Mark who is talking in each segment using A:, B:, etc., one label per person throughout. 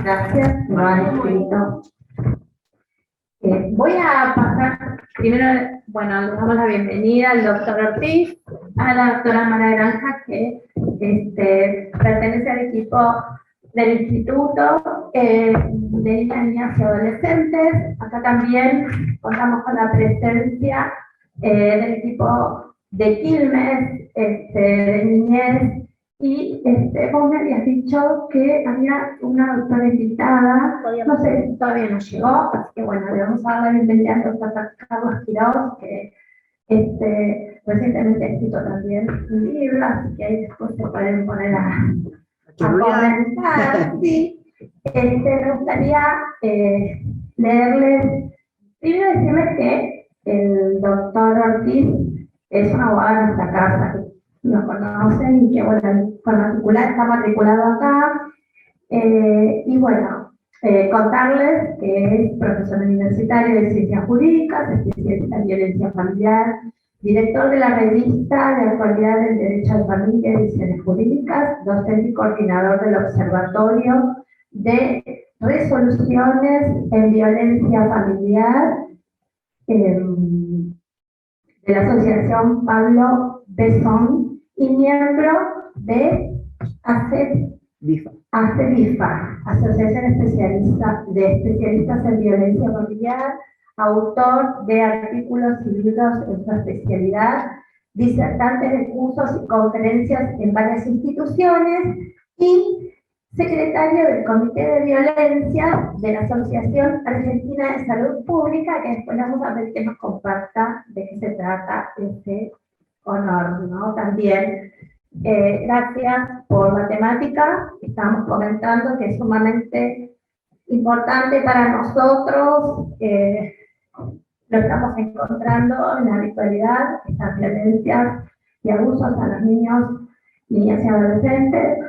A: Gracias, lo han escrito. Voy a pasar primero, bueno, le damos la bienvenida al doctor Ortiz, a la doctora Mara Granja, que pertenece al equipo del Instituto de Niñas y Adolescentes. Acá también contamos con la presencia del equipo de Quilmes, de niñez. Y vos me habías dicho que había una doctora invitada, no sé, todavía no llegó, así que bueno, le vamos a dar la bienvenida al doctor Carlos Quiroz, que recientemente ha escrito también un libro, así que ahí después se pueden poner a comentar. Sí. Me gustaría leerles, primero decirles que el doctor Ortiz es un abogado de nuestra casa, nos conocen y que, bueno, está matriculado acá. Y bueno, contarles que es profesor universitario de Ciencias Jurídicas, especialista en violencia familiar, director de la revista de actualidad del Derecho de Familia y Ediciones Jurídicas, docente y coordinador del Observatorio de Resoluciones en Violencia Familiar de la Asociación Pablo Besón, y miembro de ACEBIFA, Asociación de Especialistas en Violencia Familiar, autor de artículos y libros en su especialidad, disertante de cursos y conferencias en varias instituciones y secretario del Comité de Violencia de la Asociación Argentina de Salud Pública, que después vamos a ver que nos comparta de qué se trata este honor, ¿no? También, gracias por la temática que estamos comentando, que es sumamente importante para nosotros. Lo estamos encontrando en la actualidad, estas violencias y abusos a los niños, niñas y adolescentes.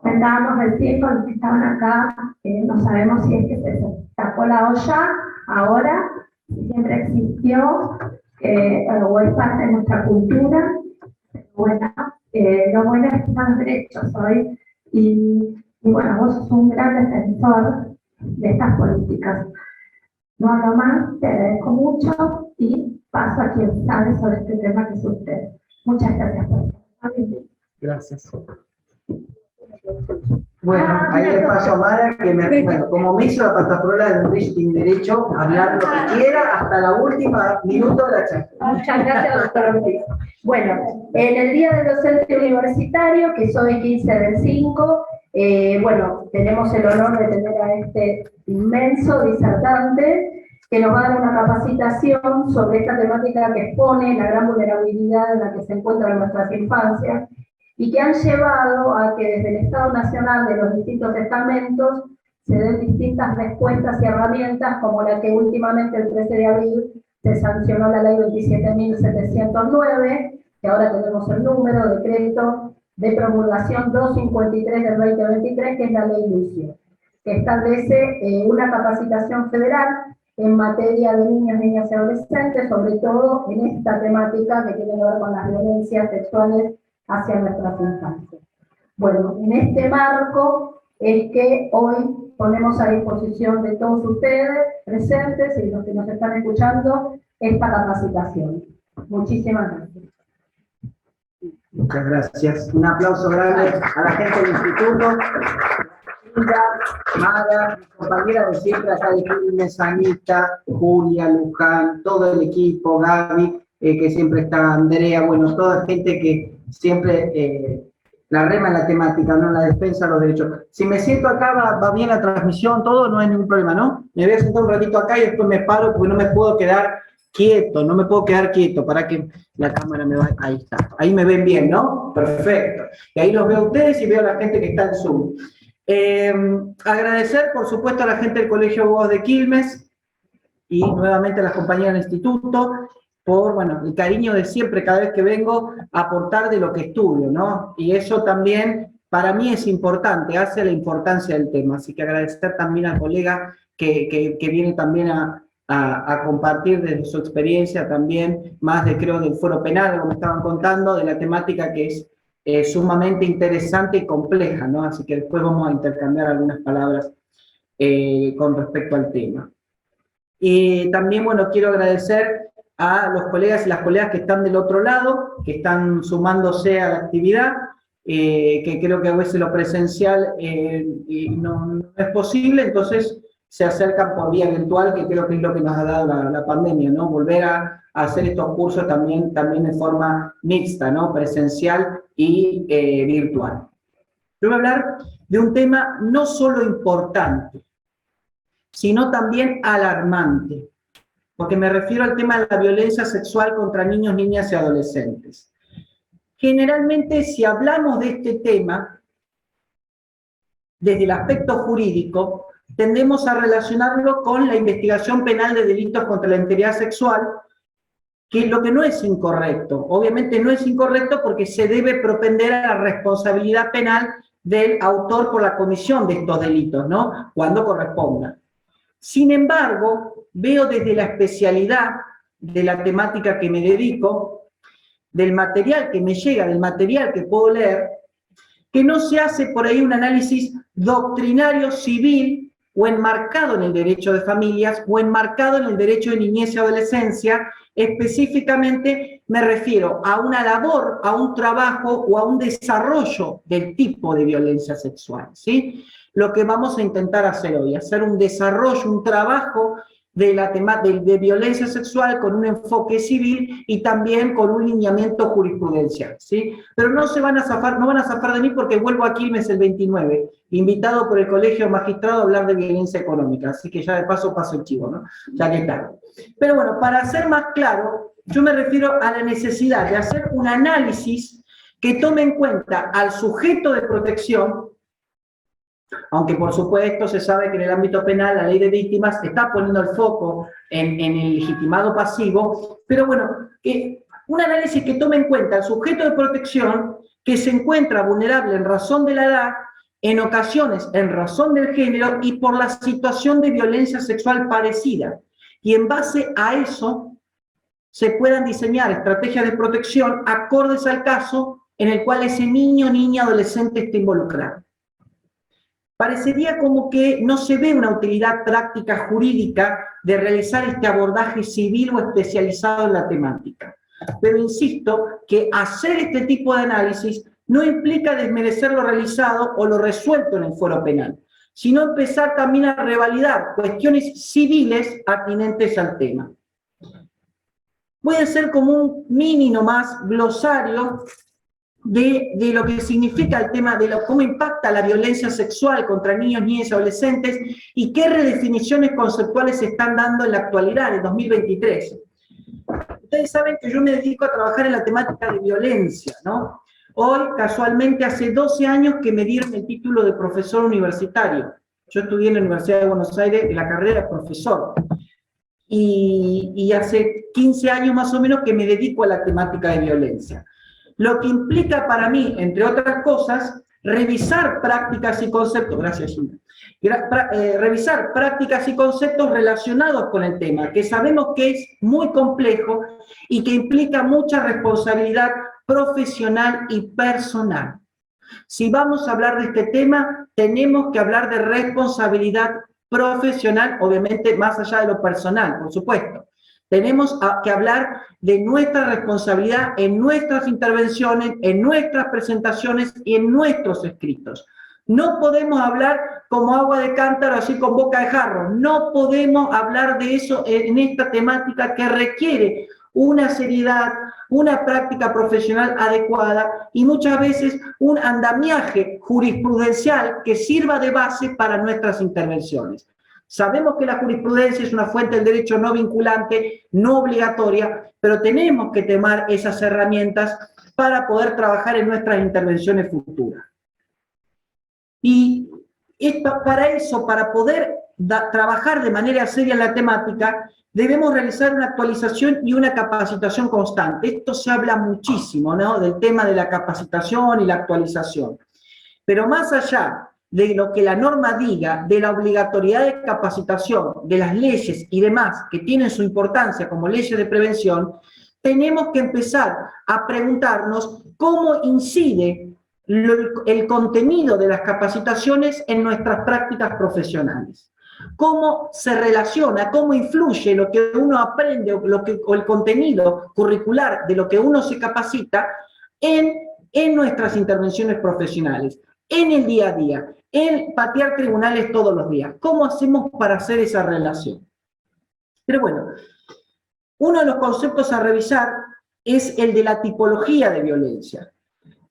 A: Comentábamos recién con los que estaban acá, no sabemos si es que se tapó la olla ahora, siempre existió, o es parte de nuestra cultura. Bueno, lo bueno es que están derechos hoy, y bueno, vos sos un gran defensor de estas políticas. No hablo más, te agradezco mucho y paso a quien sabe sobre este tema, que es usted. Muchas gracias por estar.
B: Gracias. Bueno, ahí le paso a Mara, que bueno, como me hizo la pataprola del Derecho, tiene derecho a hablar lo que quiera hasta la última minuto de la charla.
A: Muchas gracias, doctor Ortiz. Bueno, en el Día del Docente Universitario, que es hoy 15 del 5, bueno, tenemos el honor de tener a este inmenso disertante que nos va a dar una capacitación sobre esta temática que expone la gran vulnerabilidad en la que se encuentran nuestras infancias, y que han llevado a que desde el Estado Nacional de los distintos estamentos se den distintas respuestas y herramientas, como la que últimamente el 13 de abril se sancionó la ley 27.709, que ahora tenemos el número, decreto de promulgación 253 del 2023, que es la ley Lucio, que establece una capacitación federal en materia de niños, niñas y adolescentes, sobre todo en esta temática que tiene que ver con las violencias sexuales hacia nuestras infancias. Bueno, en este marco es que hoy ponemos a disposición de todos ustedes presentes y los que nos están escuchando esta capacitación. Muchísimas gracias.
B: Muchas gracias. Un aplauso grande a la gente del instituto. Mara, mi compañera de siempre acá de Quilmes, Anita, Julia, Luján, todo el equipo, Gaby, que siempre está, Andrea, bueno, toda gente que siempre la rema en la temática, ¿no? En la defensa de los derechos. Si me siento acá, va bien la transmisión, todo, no hay ningún problema, ¿no? Me voy a sentar un ratito acá y después me paro porque no me puedo quedar quieto, para que la cámara me vaya. Ahí está, ahí me ven bien, ¿no? Perfecto. Y ahí los veo a ustedes y veo a la gente que está en Zoom. Agradecer, por supuesto, a la gente del Colegio de Abogados de Quilmes y nuevamente a las compañías del instituto por, bueno, el cariño de siempre, cada vez que vengo, a aportar de lo que estudio, ¿no? Y eso también, para mí es importante, hace la importancia del tema. Así que agradecer también al colega que viene también a compartir desde su experiencia también, más de, creo, del foro penal, como estaban contando, de la temática que es sumamente interesante y compleja, ¿no? Así que después vamos a intercambiar algunas palabras con respecto al tema. También, bueno, quiero agradecer a los colegas y las colegas que están del otro lado, que están sumándose a la actividad, que creo que a veces lo presencial no es posible, entonces se acercan por vía virtual, que creo que es lo que nos ha dado la pandemia, ¿no? Volver a hacer estos cursos también de forma mixta, ¿no? Presencial y virtual. Yo voy a hablar de un tema no solo importante, sino también alarmante, porque me refiero al tema de la violencia sexual contra niños, niñas y adolescentes. Generalmente, si hablamos de este tema, desde el aspecto jurídico, tendemos a relacionarlo con la investigación penal de delitos contra la integridad sexual, que lo que no es incorrecto. Obviamente no es incorrecto porque se debe propender a la responsabilidad penal del autor por la comisión de estos delitos, ¿no? Cuando corresponda. Sin embargo, veo desde la especialidad de la temática que me dedico, del material que me llega, del material que puedo leer, que no se hace por ahí un análisis doctrinario civil o enmarcado en el derecho de familias o enmarcado en el derecho de niñez y adolescencia. Específicamente me refiero a una labor, a un trabajo o a un desarrollo del tipo de violencia sexual, ¿sí? Lo que vamos a intentar hacer hoy, hacer un desarrollo, un trabajo de violencia sexual con un enfoque civil y también con un lineamiento jurisprudencial, ¿sí? Pero no van a zafar de mí porque vuelvo aquí el mes el 29, invitado por el Colegio Magistrado a hablar de violencia económica, así que ya de paso el chivo, ¿no? Ya que tal. Pero bueno, para ser más claro, yo me refiero a la necesidad de hacer un análisis que tome en cuenta al sujeto de protección, aunque por supuesto se sabe que en el ámbito penal la ley de víctimas está poniendo el foco en el legitimado pasivo, pero bueno, un análisis que tome en cuenta al sujeto de protección que se encuentra vulnerable en razón de la edad, en ocasiones en razón del género y por la situación de violencia sexual parecida. Y en base a eso se puedan diseñar estrategias de protección acordes al caso en el cual ese niño, niña, adolescente esté involucrado. Parecería como que no se ve una utilidad práctica jurídica de realizar este abordaje civil o especializado en la temática. Pero insisto que hacer este tipo de análisis no implica desmerecer lo realizado o lo resuelto en el fuero penal, sino empezar también a revalidar cuestiones civiles atinentes al tema. Voy a hacer como un mini nomás glosario de lo que significa el tema de cómo impacta la violencia sexual contra niños, niñas y adolescentes y qué redefiniciones conceptuales se están dando en la actualidad, en 2023. Ustedes saben que yo me dedico a trabajar en la temática de violencia, ¿no? Hoy, casualmente, hace 12 años que me dieron el título de profesor universitario. Yo estudié en la Universidad de Buenos Aires en la carrera de profesor. Y hace 15 años más o menos que me dedico a la temática de violencia. Lo que implica para mí, entre otras cosas, revisar prácticas y conceptos, gracias Gina, revisar prácticas y conceptos relacionados con el tema, que sabemos que es muy complejo y que implica mucha responsabilidad profesional y personal. Si vamos a hablar de este tema, tenemos que hablar de responsabilidad profesional, obviamente más allá de lo personal, por supuesto. Tenemos que hablar de nuestra responsabilidad en nuestras intervenciones, en nuestras presentaciones y en nuestros escritos. No podemos hablar como agua de cántaro, así con boca de jarro. No podemos hablar de eso en esta temática que requiere una seriedad, una práctica profesional adecuada y muchas veces un andamiaje jurisprudencial que sirva de base para nuestras intervenciones. Sabemos que la jurisprudencia es una fuente del derecho no vinculante, no obligatoria, pero tenemos que tomar esas herramientas para poder trabajar en nuestras intervenciones futuras. Y para eso, para poder trabajar de manera seria en la temática, debemos realizar una actualización y una capacitación constante. Esto se habla muchísimo, ¿no? Del tema de la capacitación y la actualización. Pero más allá de lo que la norma diga, de la obligatoriedad de capacitación, de las leyes y demás que tienen su importancia como leyes de prevención, tenemos que empezar a preguntarnos cómo incide el contenido de las capacitaciones en nuestras prácticas profesionales. Cómo se relaciona, cómo influye lo que uno aprende o el contenido curricular de lo que uno se capacita en nuestras intervenciones profesionales, en el día a día, en patear tribunales todos los días. ¿Cómo hacemos para hacer esa relación? Pero bueno, uno de los conceptos a revisar es el de la tipología de violencia.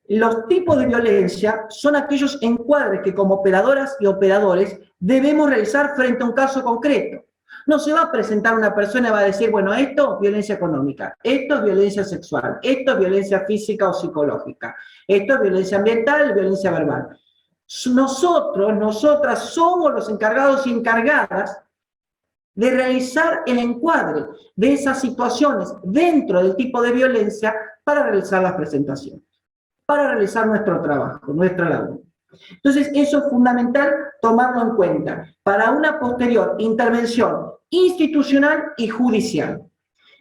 B: Los tipos de violencia son aquellos encuadres que como operadoras y operadores debemos realizar frente a un caso concreto. No se va a presentar una persona y va a decir, bueno, esto es violencia económica, esto es violencia sexual, esto es violencia física o psicológica, esto es violencia ambiental, violencia verbal. Nosotras somos los encargados y encargadas de realizar el encuadre de esas situaciones dentro del tipo de violencia para realizar las presentaciones, para realizar nuestro trabajo, nuestra labor. Entonces, eso es fundamental tomarlo en cuenta para una posterior intervención institucional y judicial.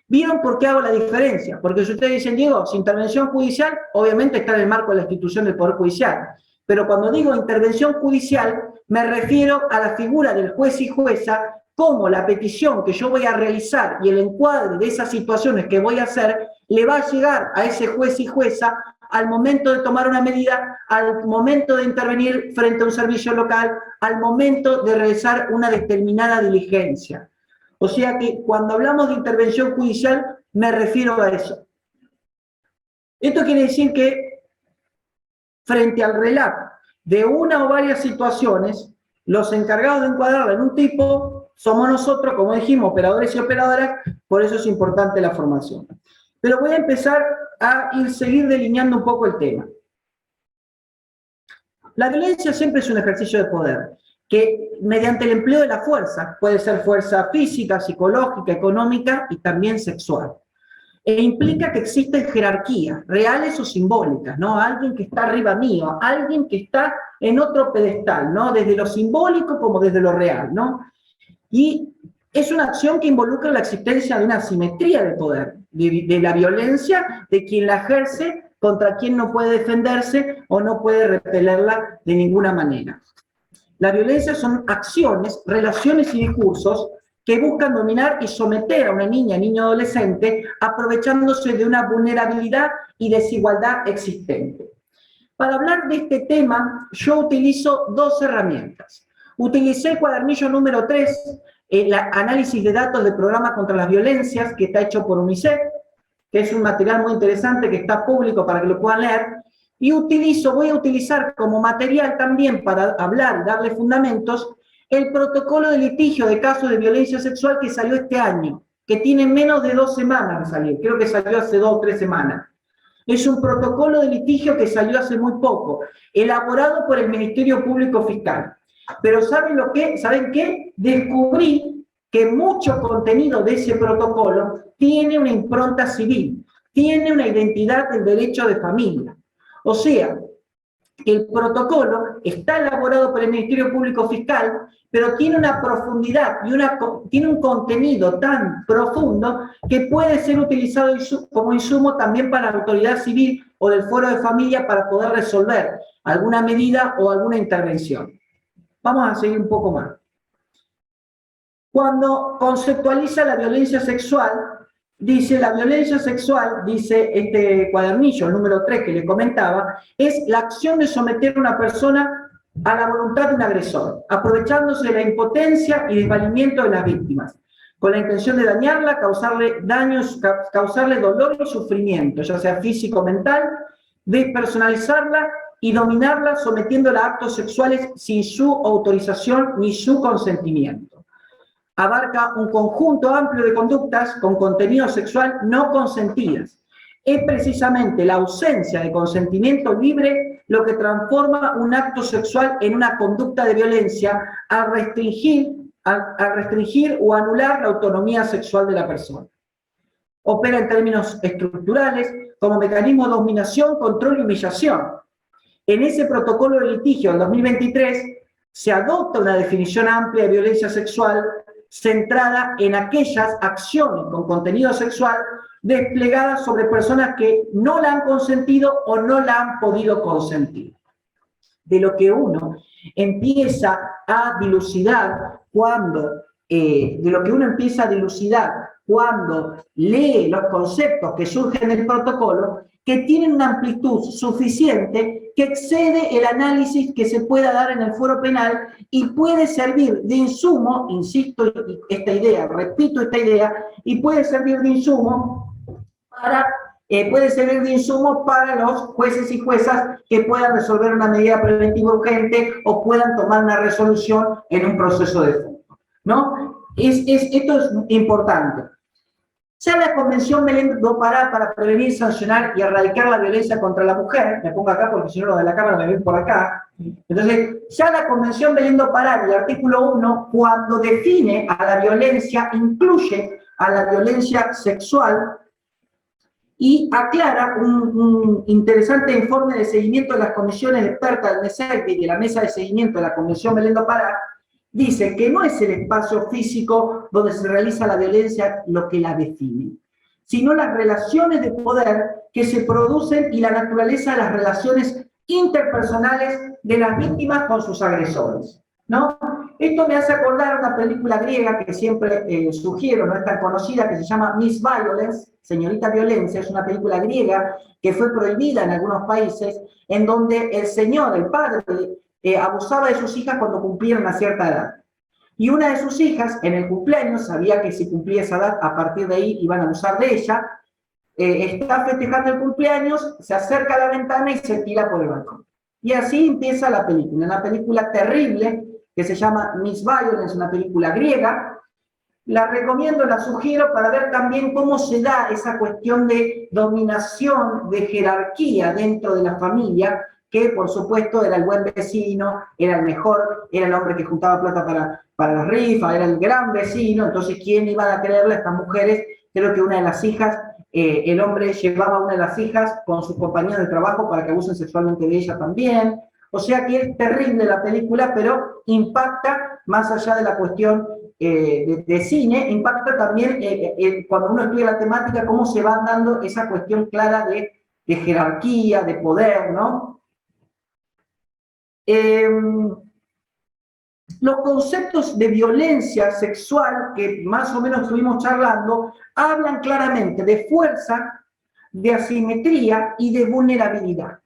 B: ¿Vieron por qué hago la diferencia? Porque si ustedes dicen, Diego, si intervención judicial, obviamente está en el marco de la institución del Poder Judicial. Pero cuando digo intervención judicial, me refiero a la figura del juez y jueza, como la petición que yo voy a realizar y el encuadre de esas situaciones que voy a hacer, le va a llegar a ese juez y jueza al momento de tomar una medida, al momento de intervenir frente a un servicio local, al momento de realizar una determinada diligencia. O sea que cuando hablamos de intervención judicial, me refiero a eso. Esto quiere decir que frente al relato de una o varias situaciones, los encargados de encuadrarla en un tipo somos nosotros, como dijimos, operadores y operadoras, por eso es importante la formación. Pero voy a empezar a seguir delineando un poco el tema. La violencia siempre es un ejercicio de poder, que mediante el empleo de la fuerza, puede ser fuerza física, psicológica, económica y también sexual. E implica que existen jerarquías, reales o simbólicas, ¿no? Alguien que está arriba mío, alguien que está en otro pedestal, ¿no? Desde lo simbólico como desde lo real, ¿no? Y es una acción que involucra la existencia de una asimetría de poder, de la violencia de quien la ejerce contra quien no puede defenderse o no puede repelerla de ninguna manera. La violencia son acciones, relaciones y discursos que buscan dominar y someter a una niña, niño adolescente, aprovechándose de una vulnerabilidad y desigualdad existente. Para hablar de este tema, yo utilizo dos herramientas. Utilicé el cuadernillo número 3, el análisis de datos del programa contra las violencias, que está hecho por UNICEF, que es un material muy interesante que está público para que lo puedan leer, y voy a utilizar como material también para hablar y darle fundamentos el protocolo de litigio de casos de violencia sexual que salió este año, que tiene menos de 2 semanas de salir, creo que salió hace 2 o 3 semanas. Es un protocolo de litigio que salió hace muy poco, elaborado por el Ministerio Público Fiscal. Pero ¿saben qué? Descubrí que mucho contenido de ese protocolo tiene una impronta civil, tiene una identidad del derecho de familia. O sea, el protocolo está elaborado por el Ministerio Público Fiscal, pero tiene una profundidad y tiene un contenido tan profundo que puede ser utilizado como insumo también para la autoridad civil o del foro de familia para poder resolver alguna medida o alguna intervención. Vamos a seguir un poco más. Cuando conceptualiza la violencia sexual, dice la violencia sexual, dice este cuadernillo, el número 3 que le comentaba, es la acción de someter a una persona a la voluntad de un agresor, aprovechándose de la impotencia y desvalimiento de las víctimas, con la intención de dañarla, causarle daños, causarle dolor y sufrimiento, ya sea físico o mental, despersonalizarla y dominarla sometiéndola a actos sexuales sin su autorización ni su consentimiento. Abarca un conjunto amplio de conductas con contenido sexual no consentidas. Es precisamente la ausencia de consentimiento libre lo que transforma un acto sexual en una conducta de violencia al restringir o anular la autonomía sexual de la persona. Opera en términos estructurales como mecanismo de dominación, control y humillación. En ese protocolo de litigio del 2023 se adopta una definición amplia de violencia sexual centrada en aquellas acciones con contenido sexual desplegadas sobre personas que no la han consentido o no la han podido consentir. De lo que uno empieza a dilucidar cuando lee los conceptos que surgen del protocolo, que tienen una amplitud suficiente que excede el análisis que se pueda dar en el foro penal y puede servir de insumo, insisto esta idea, repito esta idea, y puede servir de insumo para los jueces y juezas que puedan resolver una medida preventiva urgente o puedan tomar una resolución en un proceso de fondo, ¿no? Esto es importante. Ya la Convención Belén do Pará para prevenir, sancionar y erradicar la violencia contra la mujer, me pongo acá porque si no los de la Cámara me ven por acá, entonces ya la Convención Belén do Pará, el artículo 1, cuando define a la violencia, incluye a la violencia sexual y aclara un interesante informe de seguimiento de las comisiones expertas del MESEC y de la Mesa de Seguimiento de la Convención Belén do Pará. Dice que no es el espacio físico donde se realiza la violencia lo que la define, sino las relaciones de poder que se producen y la naturaleza de las relaciones interpersonales de las víctimas con sus agresores, ¿no? Esto me hace acordar una película griega que siempre sugiero, no es tan conocida, que se llama Miss Violence, Señorita Violencia, es una película griega que fue prohibida en algunos países, en donde el señor, el padre, abusaba de sus hijas cuando cumplían una cierta edad. Y una de sus hijas, en el cumpleaños, sabía que si cumplía esa edad, a partir de ahí iban a abusar de ella, está festejando el cumpleaños, se acerca a la ventana y se tira por el balcón. Y así empieza la película, una película terrible que se llama Miss Violence, una película griega. La recomiendo, la sugiero para ver también cómo se da esa cuestión de dominación, de jerarquía dentro de la familia, que por supuesto era el buen vecino, era el mejor, era el hombre que juntaba plata para las rifas, era el gran vecino. Entonces, ¿quién iba a creerle a estas mujeres? Creo que una de las hijas, el hombre llevaba a una de las hijas con sus compañeros de trabajo para que abusen sexualmente de ella también. O sea que es terrible la película, pero impacta, más allá de la cuestión de cine, impacta también cuando uno estudia la temática, cómo se va dando esa cuestión clara de jerarquía, de poder, ¿no? Los conceptos de violencia sexual que más o menos estuvimos charlando hablan claramente de fuerza, de asimetría y de vulnerabilidad,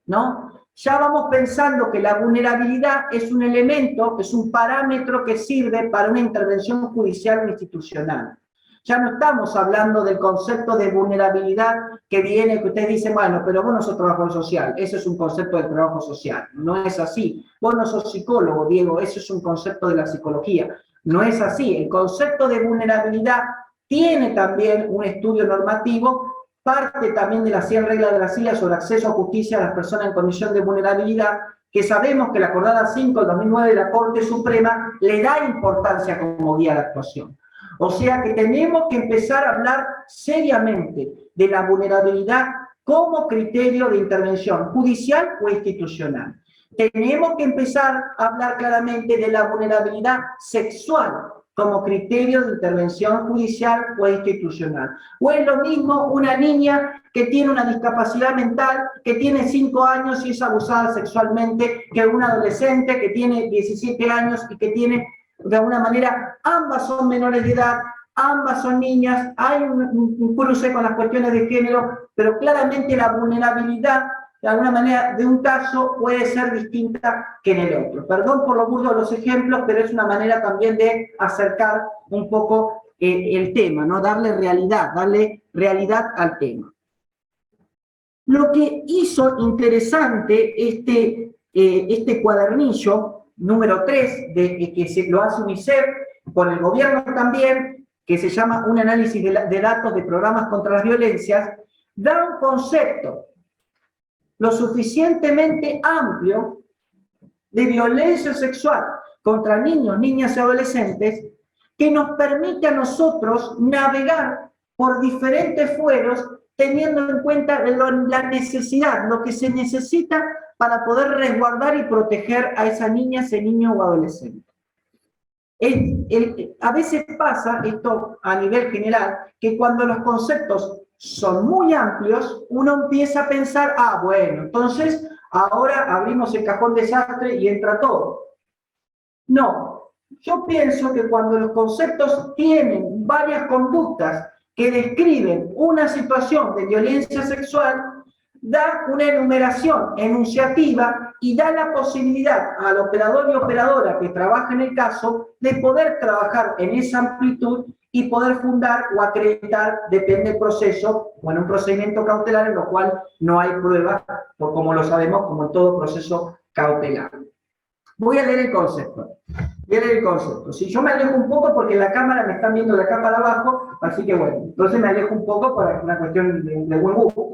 B: ¿no? Ya vamos pensando que la vulnerabilidad es un elemento, es un parámetro que sirve para una intervención judicial o institucional. Ya no estamos hablando del concepto de vulnerabilidad que viene, que ustedes dicen, bueno, pero vos no sos trabajador social, eso es un concepto del trabajo social. No es así. Vos no sos psicólogo, Diego, eso es un concepto de la psicología. No es así. El concepto de vulnerabilidad tiene también un estudio normativo, parte también de las 100 reglas de la CIA sobre acceso a justicia a las personas en condición de vulnerabilidad, que sabemos que la acordada 5 del 2009 de la Corte Suprema le da importancia como guía de actuación. O sea que tenemos que empezar a hablar seriamente de la vulnerabilidad como criterio de intervención judicial o institucional. Tenemos que empezar a hablar claramente de la vulnerabilidad sexual como criterio de intervención judicial o institucional. O es lo mismo una niña que tiene una discapacidad mental, que tiene 5 años y es abusada sexualmente, que un adolescente que tiene 17 años y que tiene, de alguna manera, ambas son menores de edad, ambas son niñas, hay un cruce con las cuestiones de género, pero claramente la vulnerabilidad, de alguna manera, de un caso puede ser distinta que en el otro. Perdón por lo burdo de los ejemplos, pero es una manera también de acercar un poco el tema, ¿no? Darle realidad al tema. Lo que hizo interesante este cuadernillo, número 3, que se lo hace UNICEF, por el gobierno también, que se llama Un análisis de datos de programas contra las violencias, da un concepto lo suficientemente amplio de violencia sexual contra niños, niñas y adolescentes, que nos permite a nosotros navegar por diferentes fueros teniendo en cuenta la necesidad, lo que se necesita para poder resguardar y proteger a esa niña, ese niño o adolescente. A veces pasa esto a nivel general, que cuando los conceptos son muy amplios, uno empieza a pensar, ah, bueno, entonces ahora abrimos el cajón desastre y entra todo. No, yo pienso que cuando los conceptos tienen varias conductas que describen una situación de violencia sexual, da una enumeración enunciativa y da la posibilidad al operador y operadora que trabaja en el caso de poder trabajar en esa amplitud y poder fundar o acreditar, depende del proceso, o en un procedimiento cautelar en lo cual no hay pruebas, como lo sabemos, como en todo proceso cautelar. Voy a leer el concepto. Voy a leer el concepto. Si yo me alejo un poco, porque en la cámara me están viendo de acá para abajo, así que bueno, entonces me alejo un poco por una cuestión de buen gusto.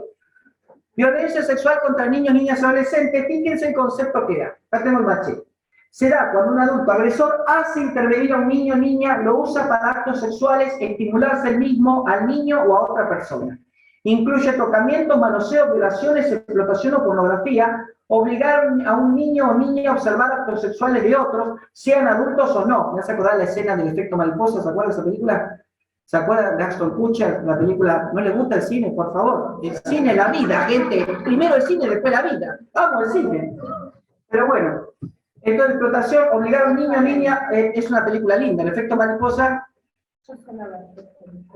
B: Violencia sexual contra niños, niñas y adolescentes, fíjense el concepto que da. Acá tengo el machete. Se da cuando un adulto agresor hace intervenir a un niño o niña, lo usa para actos sexuales, estimularse el mismo, al niño o a otra persona. Incluye tocamientos, manoseos, violaciones, explotación o pornografía, obligar a un niño o niña a observar actos sexuales de otros, sean adultos o no. ¿Me hace acordar la escena del efecto mariposa? ¿Se acuerdan de esa película? ¿Se acuerdan de Ashton Kutcher, la película? ¿No le gusta el cine, por favor? El cine, la vida, gente. Primero el cine, después la vida. Vamos al cine. Pero bueno, entonces explotación, obligar a un niño o niña, es una película linda. El efecto mariposa,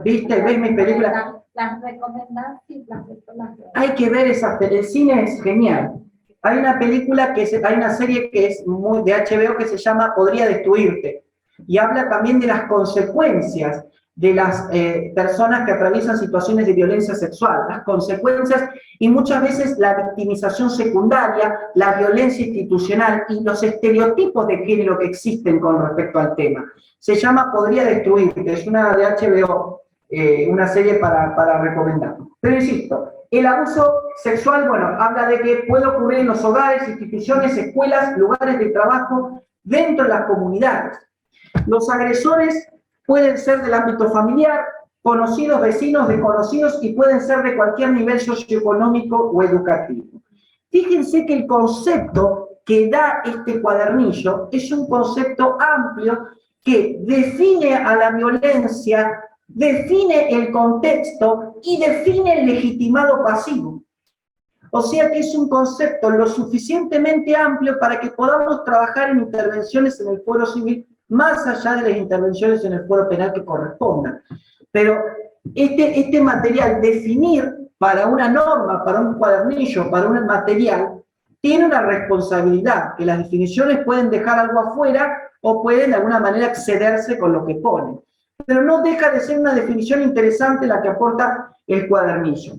B: ¿viste? ¿Ves mis películas?
C: Las recomendadas y las
B: hay que ver esas películas. El cine es genial. Hay una película, hay una serie que es muy de HBO que se llama Podría Destruirte. Y habla también de las consecuencias de las personas que atraviesan situaciones de violencia sexual, las consecuencias y muchas veces la victimización secundaria, la violencia institucional y los estereotipos de género que existen con respecto al tema. Se llama Podría Destruirte, es una de HBO, una serie para recomendar. Pero insisto, el abuso sexual, bueno, habla de que puede ocurrir en los hogares, instituciones, escuelas, lugares de trabajo, dentro de las comunidades. Los agresores pueden ser del ámbito familiar, conocidos, vecinos, desconocidos y pueden ser de cualquier nivel socioeconómico o educativo. Fíjense que el concepto que da este cuadernillo es un concepto amplio que define a la violencia, define el contexto y define el legitimado pasivo. O sea que es un concepto lo suficientemente amplio para que podamos trabajar en intervenciones en el fuero civil más allá de las intervenciones en el fuero penal que correspondan. Pero este material, definir para una norma, para un cuadernillo, para un material, tiene una responsabilidad, que las definiciones pueden dejar algo afuera o pueden de alguna manera excederse con lo que ponen. Pero no deja de ser una definición interesante la que aporta el cuadernillo.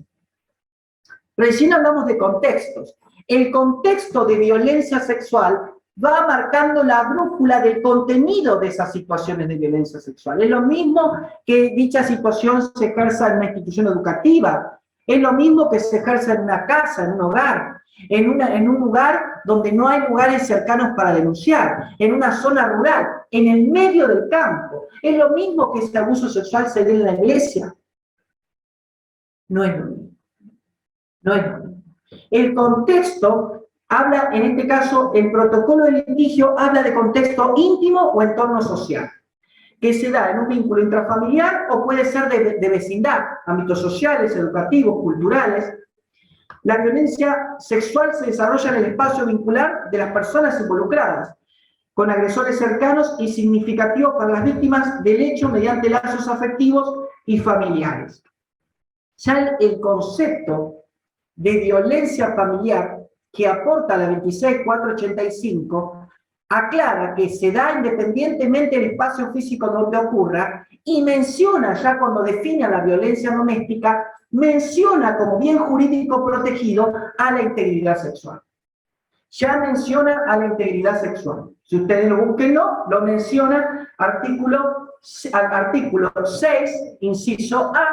B: Recién hablamos de contextos. El contexto de violencia sexual va marcando la brújula del contenido de esas situaciones de violencia sexual. Es lo mismo que dicha situación se ejerza en una institución educativa, es lo mismo que se ejerza en una casa, en un hogar, en un lugar donde no hay lugares cercanos para denunciar, en una zona rural, en el medio del campo. Es lo mismo que ese abuso sexual se dé en la iglesia. No es lo mismo. No es lo mismo. El contexto habla, en este caso, el protocolo de litigio habla de contexto íntimo o entorno social, que se da en un vínculo intrafamiliar o puede ser de vecindad, ámbitos sociales, educativos, culturales. La violencia sexual se desarrolla en el espacio vincular de las personas involucradas, con agresores cercanos y significativos para las víctimas del hecho mediante lazos afectivos y familiares. Ya el concepto de violencia familiar que aporta la 26485 aclara que se da independientemente del espacio físico donde ocurra y menciona, ya cuando define a la violencia doméstica, menciona como bien jurídico protegido a la integridad sexual. Ya menciona a la integridad sexual. Si ustedes lo busquen, no, lo menciona artículo 6, inciso A,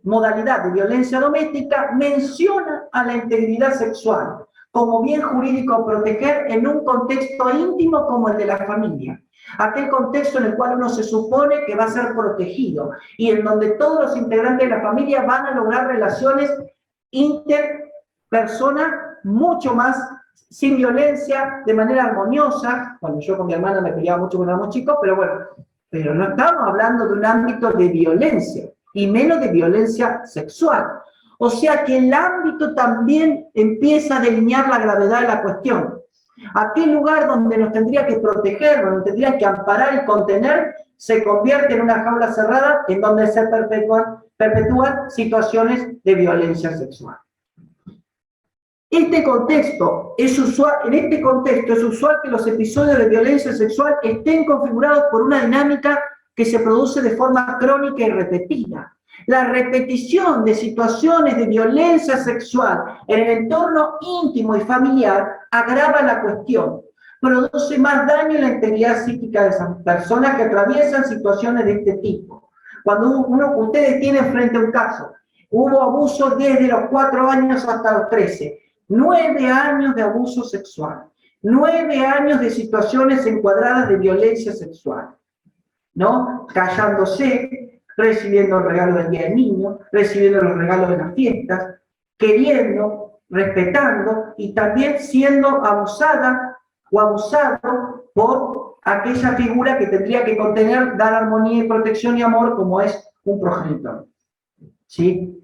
B: modalidad de violencia doméstica, menciona a la integridad sexual como bien jurídico a proteger en un contexto íntimo como el de la familia. Aquel contexto en el cual uno se supone que va a ser protegido y en donde todos los integrantes de la familia van a lograr relaciones interpersonales mucho más sin violencia, de manera armoniosa. Bueno, yo con mi hermana me peleaba mucho cuando éramos chicos, pero bueno, pero no estamos hablando de un ámbito de violencia, y menos de violencia sexual. O sea que el ámbito también empieza a delinear la gravedad de la cuestión. Aquel lugar donde nos tendría que proteger, donde nos tendría que amparar y contener, se convierte en una jaula cerrada en donde se perpetúan situaciones de violencia sexual. En este contexto es usual que los episodios de violencia sexual estén configurados por una dinámica que se produce de forma crónica y repetida. La repetición de situaciones de violencia sexual en el entorno íntimo y familiar agrava la cuestión, produce más daño en la integridad psíquica de esas personas que atraviesan situaciones de este tipo. Cuando ustedes tienen frente a un caso, hubo abuso desde los 4 años hasta los 13, 9 años de abuso sexual, 9 años de situaciones encuadradas de violencia sexual, ¿no? Callándose, recibiendo el regalo del Día del Niño, recibiendo los regalos de las fiestas, queriendo, respetando y también siendo abusada o abusado por aquella figura que tendría que contener, dar armonía y protección y amor como es un progenitor. ¿Sí?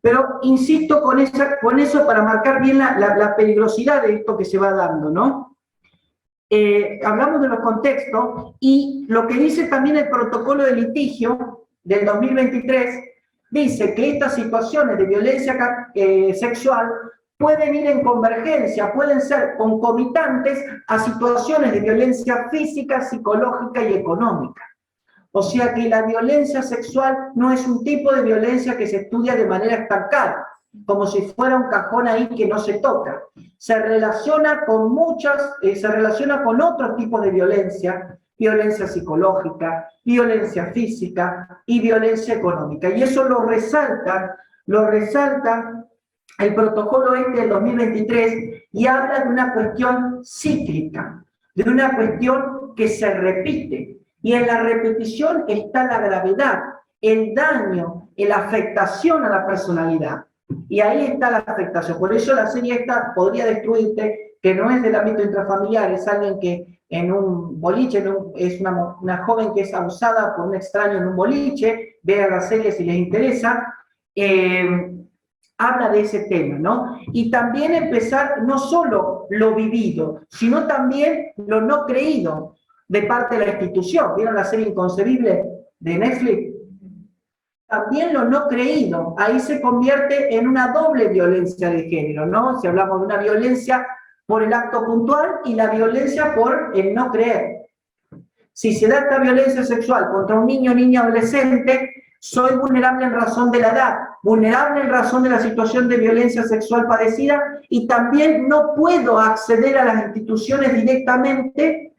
B: Pero insisto con eso para marcar bien la peligrosidad de esto que se va dando, ¿no? Hablamos de los contextos y lo que dice también el protocolo de litigio del 2023 dice que estas situaciones de violencia sexual pueden ir en convergencia, pueden ser concomitantes a situaciones de violencia física, psicológica y económica. O sea que la violencia sexual no es un tipo de violencia que se estudia de manera estancada, como si fuera un cajón ahí que no se toca. Se relaciona con otros tipos de violencia, violencia psicológica, violencia física y violencia económica. Y eso lo resalta el protocolo del 2023 y habla de una cuestión cíclica, de una cuestión que se repite. Y en la repetición está la gravedad, el daño, la afectación a la personalidad. Y ahí está la afectación. Por eso la serie esta podría destruirte, que no es del ámbito intrafamiliar, es alguien que en un boliche, es una joven que es abusada por un extraño en un boliche, vean la serie si les interesa, habla de ese tema, ¿no? Y también empezar no solo lo vivido, sino también lo no creído de parte de la institución. ¿Vieron la serie Inconcebible de Netflix? También lo no creído, ahí se convierte en una doble violencia de género, ¿no? Si hablamos de una violencia por el acto puntual y la violencia por el no creer. Si se da esta violencia sexual contra un niño o niña adolescente, soy vulnerable en razón de la edad, vulnerable en razón de la situación de violencia sexual padecida y también no puedo acceder a las instituciones directamente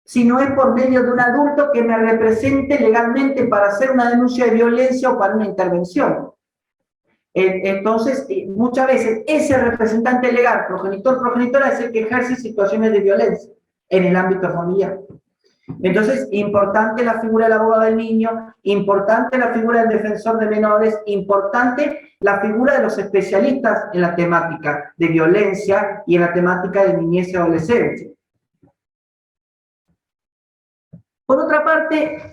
B: si no es por medio de un adulto que me represente legalmente para hacer una denuncia de violencia o para una intervención. Entonces, muchas veces ese representante legal, progenitora, es el que ejerce situaciones de violencia en el ámbito familiar. Entonces, importante la figura del abogado del niño, importante la figura del defensor de menores, importante la figura de los especialistas en la temática de violencia y en la temática de niñez y adolescencia. Por otra parte,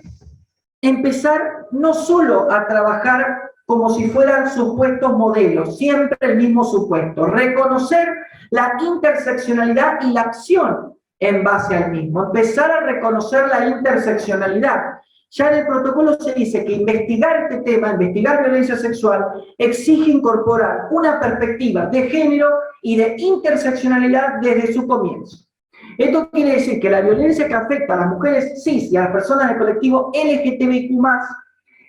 B: empezar no solo a trabajar como si fueran supuestos modelos, siempre el mismo supuesto, reconocer la interseccionalidad y la acción en base al mismo, empezar a reconocer la interseccionalidad. Ya en el protocolo se dice que investigar este tema, investigar violencia sexual, exige incorporar una perspectiva de género y de interseccionalidad desde su comienzo. Esto quiere decir que la violencia que afecta a las mujeres cis y a las personas del colectivo LGTBIQ+,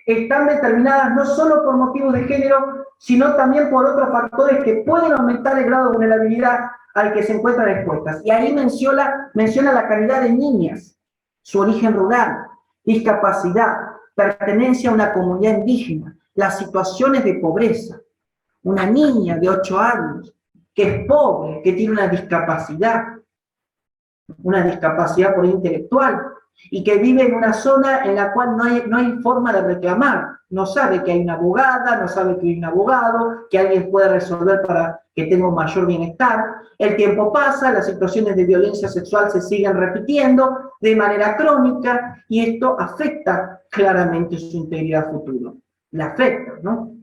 B: están determinadas no solo por motivos de género, sino también por otros factores que pueden aumentar el grado de vulnerabilidad al que se encuentran expuestas. Y ahí menciona la calidad de niñas, su origen rural, discapacidad, pertenencia a una comunidad indígena, las situaciones de pobreza. Una niña de 8 años que es pobre, que tiene una discapacidad por intelectual, y que vive en una zona en la cual no hay forma de reclamar. no sabe que hay una abogada, no sabe que hay un abogado, que alguien puede resolver para que tenga un mayor bienestar. El tiempo pasa, las situaciones de violencia sexual se siguen repitiendo de manera crónica y esto afecta claramente su integridad futura. La afecta, ¿no?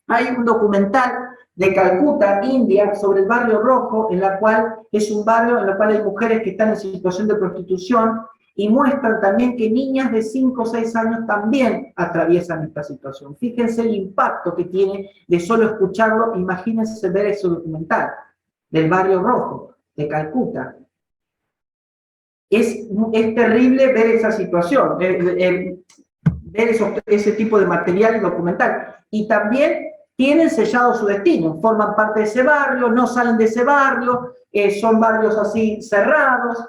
B: Hay un documental de Calcuta, India, sobre el barrio rojo, en la cual es un barrio en el cual hay mujeres que están en situación de prostitución y muestran también que niñas de 5 o 6 años también atraviesan esta situación. Fíjense el impacto que tiene de solo escucharlo, imagínense ver ese documental del barrio rojo de Calcuta. Es terrible ver esa situación, ver ese tipo de material y documental. Y también tienen sellado su destino, forman parte de ese barrio, no salen de ese barrio, son barrios así cerrados,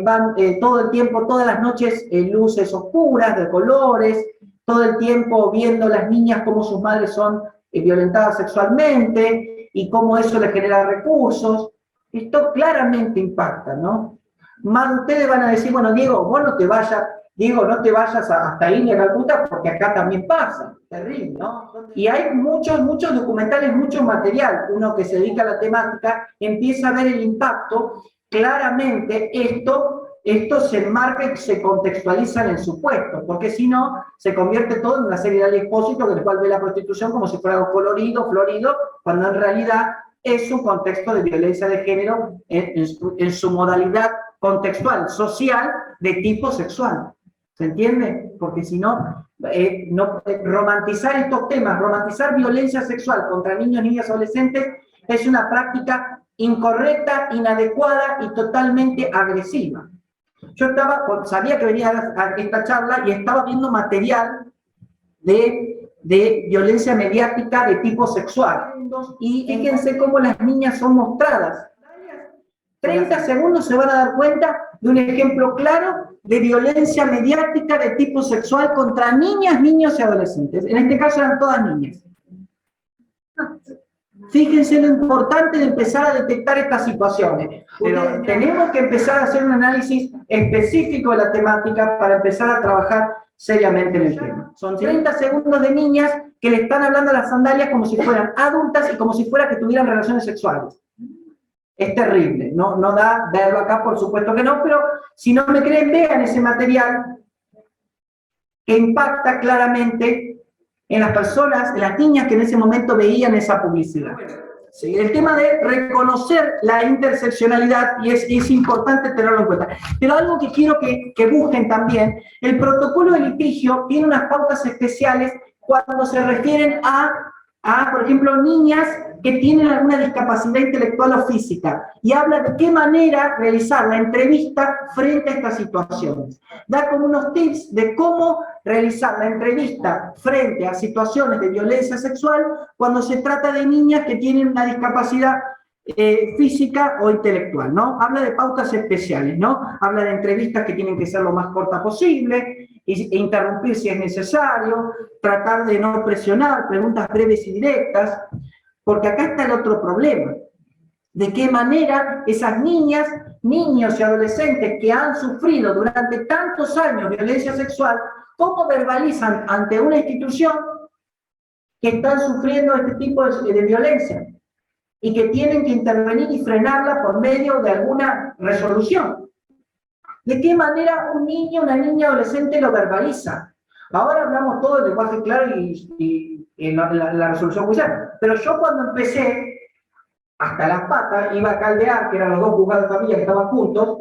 B: van todo el tiempo, todas las noches, luces oscuras, de colores, todo el tiempo viendo las niñas cómo sus madres son violentadas sexualmente y cómo eso les genera recursos. Esto claramente impacta, ¿no? Más de ustedes van a decir, bueno, Diego, vos no te vayas, Diego, no te vayas hasta India, Calcuta, porque acá también pasa, terrible, ¿no? Y hay muchos documentales, mucho material. Uno que se dedica a la temática empieza a ver el impacto. Claramente esto se enmarca y se contextualiza en el supuesto, porque si no, se convierte todo en una serie de expósitos en el cual ve la prostitución como si fuera algo colorido, florido, cuando en realidad es un contexto de violencia de género en su modalidad contextual, social, de tipo sexual. ¿Se entiende? Porque si no, romantizar estos temas, romantizar violencia sexual contra niños, niñas, adolescentes, es una práctica incorrecta, inadecuada y totalmente agresiva. Yo sabía que venía a esta charla y estaba viendo material de violencia mediática de tipo sexual. Y fíjense cómo las niñas son mostradas. 30 segundos se van a dar cuenta de un ejemplo claro de violencia mediática de tipo sexual contra niñas, niños y adolescentes. En este caso eran todas niñas. Fíjense lo importante de empezar a detectar estas situaciones. Pero tenemos que empezar a hacer un análisis específico de la temática para empezar a trabajar seriamente en el tema. Son 30 segundos de niñas que le están hablando a las sandalias como si fueran adultas y como si fuera que tuvieran relaciones sexuales. Es terrible, no da verlo acá, por supuesto que no, pero si no me creen, vean ese material que impacta claramente en las personas, en las niñas que en ese momento veían esa publicidad. Sí, el tema de reconocer la interseccionalidad, y es importante tenerlo en cuenta. Pero algo que quiero que busquen también, el protocolo de litigio tiene unas pautas especiales cuando se refieren a, por ejemplo, niñas que tienen alguna discapacidad intelectual o física, y habla de qué manera realizar la entrevista frente a estas situaciones. Da como unos tips de cómo realizar la entrevista frente a situaciones de violencia sexual cuando se trata de niñas que tienen una discapacidad física o intelectual, ¿no? Habla de pautas especiales, ¿no? Habla de entrevistas que tienen que ser lo más cortas posible, e interrumpir si es necesario, tratar de no presionar, preguntas breves y directas, porque acá está el otro problema. ¿De qué manera esas niñas, niños y adolescentes que han sufrido durante tantos años violencia sexual, cómo verbalizan ante una institución que están sufriendo este tipo de violencia y que tienen que intervenir y frenarla por medio de alguna resolución? ¿De qué manera un niño, una niña, adolescente lo verbaliza? Ahora hablamos todo del lenguaje claro y la resolución judicial, pero yo cuando empecé, hasta las patas, iba a caldear, que eran los dos juzgados de familia que estaban juntos,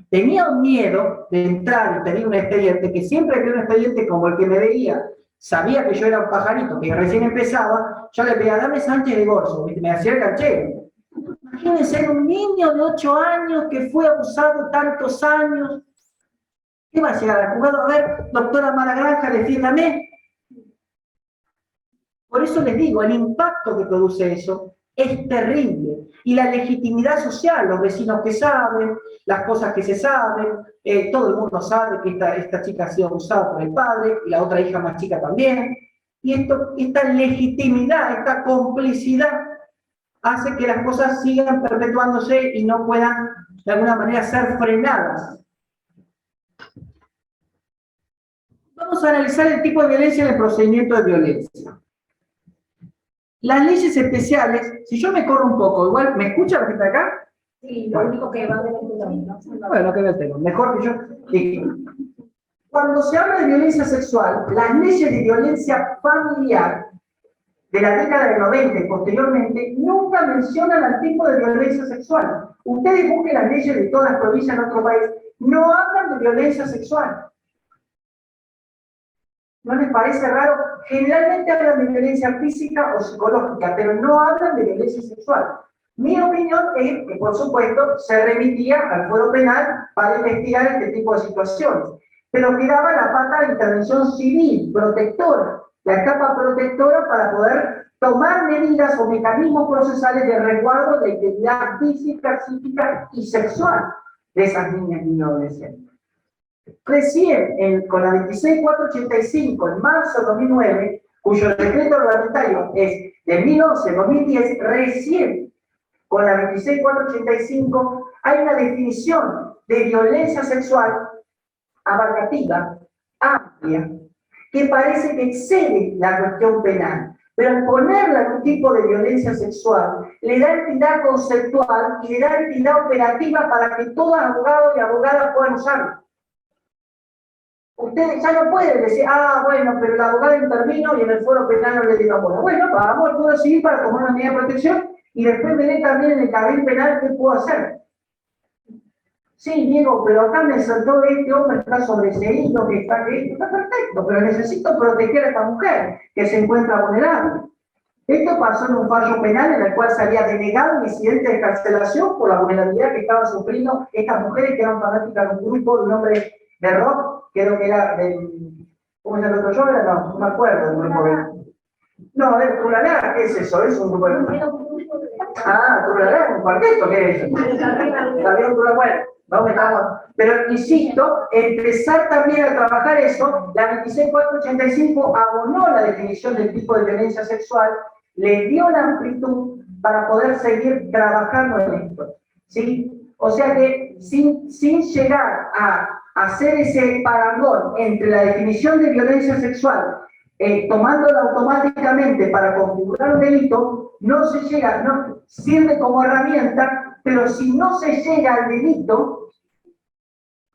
B: tenía un miedo de entrar y pedir un expediente, que siempre que un expediente como el que me veía, sabía que yo era un pajarito, que recién empezaba, yo le pedía, dame Sánchez de Gorzo, me hacía el canchero. Imagínense, un niño de 8 años que fue abusado tantos años, ¿qué va a llegar al juzgado? A ver, doctora Malagranja, defiéndame. Por eso les digo, el impacto que produce eso es terrible. Y la legitimidad social, los vecinos que saben, las cosas que se saben, todo el mundo sabe que esta chica ha sido abusada por el padre, y la otra hija más chica también. Y esta legitimidad, esta complicidad, hace que las cosas sigan perpetuándose y no puedan, de alguna manera, ser frenadas. Vamos a analizar el tipo de violencia en el procedimiento de violencia. Las leyes especiales, si yo me corro un poco, igual, ¿me escucha la gente acá?
C: Sí, lo único que va a ver es
B: Bueno, que lo tengo, mejor que yo. Cuando se habla de violencia sexual, las leyes de violencia familiar de la década del 90 y posteriormente nunca mencionan al tipo de violencia sexual. Ustedes busquen las leyes de todas las provincias de nuestro país, no hablan de violencia sexual. ¿No les parece raro? Generalmente hablan de violencia física o psicológica, pero no hablan de violencia sexual. Mi opinión es que, por supuesto, se remitía al fuero penal para investigar este tipo de situaciones, pero quedaba la pata de intervención civil, protectora, la etapa protectora para poder tomar medidas o mecanismos procesales de resguardo de integridad física, psíquica y sexual de esas niñas y adolescentes. Recién, con la 26485, en marzo de 2009, cuyo decreto reglamentario es de 2011-2010, recién con la 26485 hay una definición de violencia sexual abarcativa, amplia, que parece que excede la cuestión penal. Pero al ponerla en un tipo de violencia sexual, le da entidad conceptual y le da entidad operativa para que todos abogados y abogadas puedan usarlo. Ustedes ya no pueden decir, bueno, pero el abogado intervino y en el fuero penal no le dio bola. Bueno, vamos al fuero civil para tomar una medida de protección y después veré también en el carril penal qué puedo hacer. Sí, Diego, pero acá me saltó este hombre, está sobreseído, que está perfecto, pero necesito proteger a esta mujer que se encuentra vulnerable. Esto pasó en un fallo penal en el cual se había denegado un incidente de carcelación por la vulnerabilidad que estaban sufriendo estas mujeres que eran fanáticas de un grupo de un hombre de rock, creo que era ¿cómo es el otro yo? No me acuerdo del grupo de... No, a ver, Trulalá, ¿qué es eso? Es un grupo de... Trulalá, un cuarteto, ¿qué es eso? Bueno, vamos. Pero insisto, empezar también a trabajar eso, la 26485 abonó la definición del tipo de violencia sexual, le dio la amplitud para poder seguir trabajando en esto, ¿sí? O sea que sin llegar a hacer ese parangón entre la definición de violencia sexual, tomándola automáticamente para configurar un delito, no se llega, no sirve como herramienta, pero si no se llega al delito,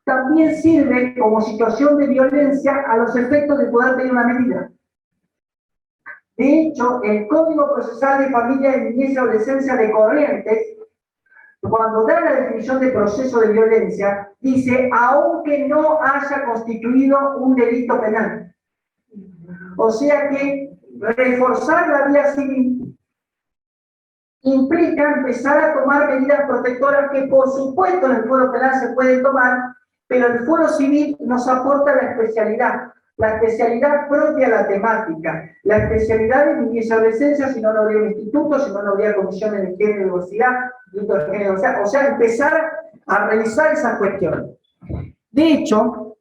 B: también sirve como situación de violencia a los efectos de poder pedir una medida. De hecho, el Código Procesal de Familia, Niñez y Adolescencia de Corrientes, cuando da la definición de proceso de violencia, dice, aunque no haya constituido un delito penal. O sea que reforzar la vía civil implica empezar a tomar medidas protectoras que, por supuesto, en el fuero penal se pueden tomar, pero el fuero civil nos aporta la especialidad propia a la temática, la especialidad de niñez y adolescencia, si no, no habría un instituto, si no, no habría comisiones de género y diversidad, o sea, empezar a revisar esas cuestiones. De hecho,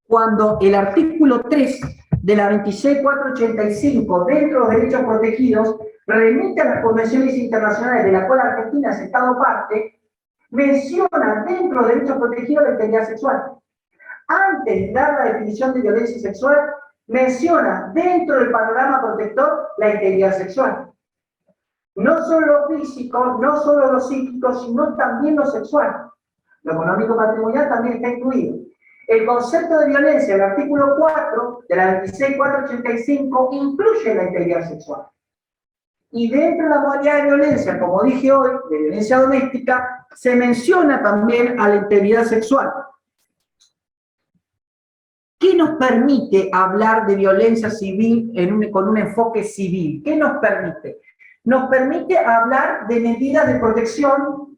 B: cuando el artículo 3 de la 26485, dentro de los derechos protegidos, remite a las convenciones internacionales de la cual Argentina es Estado parte, menciona dentro de los derechos protegidos la integridad sexual. Antes de dar la definición de violencia sexual, menciona dentro del panorama protector la integridad sexual. No solo lo físico, no solo lo psíquico, sino también lo sexual. Lo económico patrimonial también está incluido. El concepto de violencia, el artículo 4 de la 26485, incluye la integridad sexual. Y dentro de la modalidad de violencia, como dije hoy, de violencia doméstica, se menciona también a la integridad sexual. ¿Qué nos permite hablar de violencia civil con un enfoque civil? ¿Qué nos permite? Nos permite hablar de medidas de protección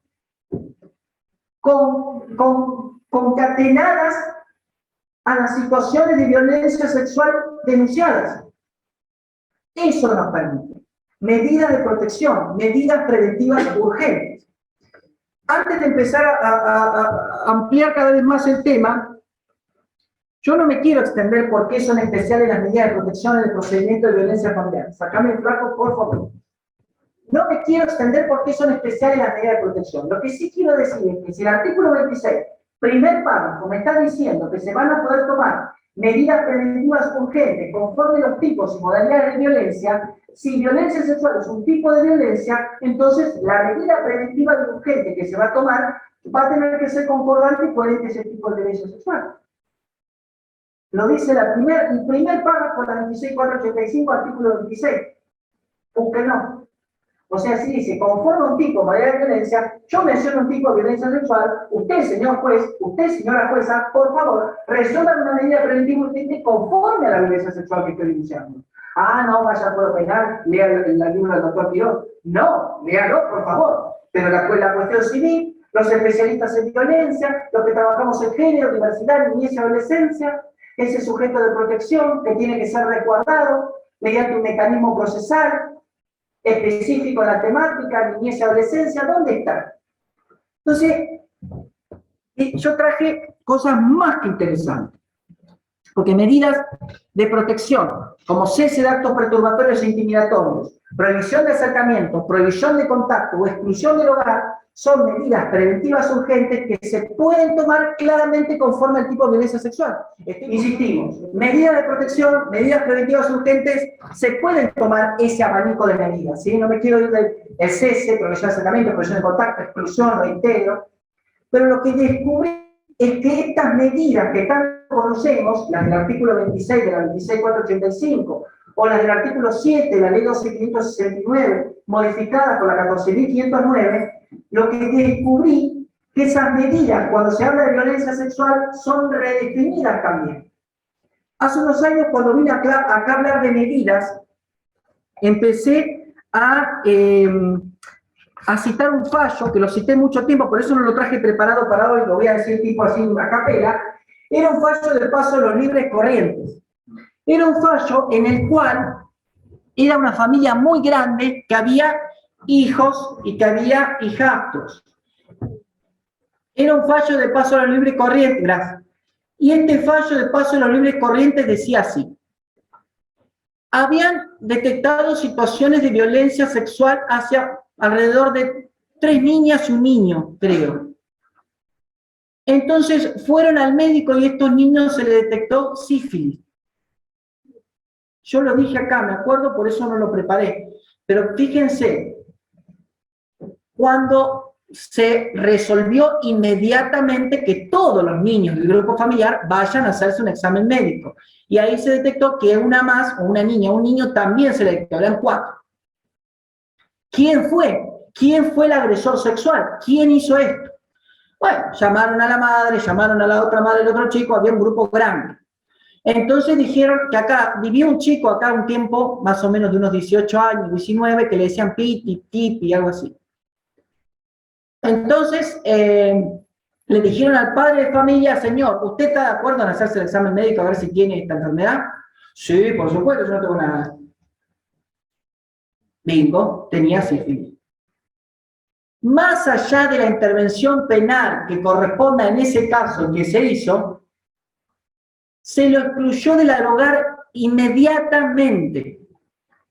B: concatenadas a las situaciones de violencia sexual denunciadas. Eso nos permite. Medidas de protección, medidas preventivas urgentes. Antes de empezar a ampliar cada vez más el tema, yo no me quiero extender por qué son especiales las medidas de protección en el procedimiento de violencia familiar. Sacame el flaco, por favor. No me quiero extender por qué son especiales las medidas de protección. Lo que sí quiero decir es que si el artículo 26 primer párrafo me está diciendo que se van a poder tomar medidas preventivas urgentes conforme los tipos y modalidades de violencia. Si violencia sexual es un tipo de violencia, entonces la medida preventiva y urgente que se va a tomar va a tener que ser concordante y coherente ese tipo de violencia sexual. Lo dice el primer párrafo, la 26.485, artículo 26. Búsquenlo. O sea, si dice, conforme un tipo de modalidad de violencia, yo menciono un tipo de violencia sexual, usted, señor juez, usted, señora jueza, por favor, resuelvan una medida preventiva urgente conforme a la violencia sexual que estoy denunciando. Ah, no, vaya al Código Penal, lea el libro del doctor Pirón. No, léalo, por favor. Pero la cuestión civil, los especialistas en violencia, los que trabajamos en género, diversidad, niñez y adolescencia, ese sujeto de protección que tiene que ser resguardado mediante un mecanismo procesal específico en la temática, niñez y adolescencia, ¿dónde está? Entonces, yo traje cosas más que interesantes, porque medidas de protección, como cese de actos perturbatorios e intimidatorios, prohibición de acercamiento, prohibición de contacto o exclusión del hogar, son medidas preventivas urgentes que se pueden tomar claramente conforme al tipo de violencia sexual. Insistimos, medidas de protección, medidas preventivas urgentes, se pueden tomar ese abanico de medidas, ¿sí? No me quiero ir del cese, prohibición de acercamiento, prohibición de contacto, exclusión, reitero, pero lo que descubrí es que estas medidas que tanto conocemos, las del artículo 26 de la 26.485, o las del artículo 7 de la ley 12.569, modificadas por la 14.509, lo que descubrí que esas medidas, cuando se habla de violencia sexual, son redefinidas también. Hace unos años, cuando vine acá a hablar de medidas, empecé a citar un fallo, que lo cité mucho tiempo, por eso no lo traje preparado para hoy, lo voy a decir tipo así a capela. Era un fallo del paso de los libres corrientes. Era un fallo en el cual era una familia muy grande, que había hijos y que había hijastros. Era un fallo de paso a los libres corrientes, gracias. Y este fallo de paso a los libres corrientes decía así: habían detectado situaciones de violencia sexual hacia alrededor de 3 niñas y un niño, creo. Entonces fueron al médico y a estos niños se les detectó sífilis. Yo lo dije acá, me acuerdo, por eso no lo preparé. Pero fíjense, cuando se resolvió inmediatamente que todos los niños del grupo familiar vayan a hacerse un examen médico. Y ahí se detectó que una más, o una niña o un niño también se le detectó, eran 4. ¿Quién fue? ¿Quién fue el agresor sexual? ¿Quién hizo esto? Bueno, llamaron a la madre, llamaron a la otra madre del otro chico, había un grupo grande. Entonces dijeron que acá, vivía un chico acá un tiempo, más o menos de unos 18 años, 19, que le decían piti, tipi, algo así. Entonces, le dijeron al padre de familia: señor, ¿usted está de acuerdo en hacerse el examen médico a ver si tiene esta enfermedad? Sí, por supuesto, yo no tengo nada. Bingo, tenía sífilis. Más allá de la intervención penal que corresponda en ese caso que se hizo, se lo excluyó del hogar inmediatamente.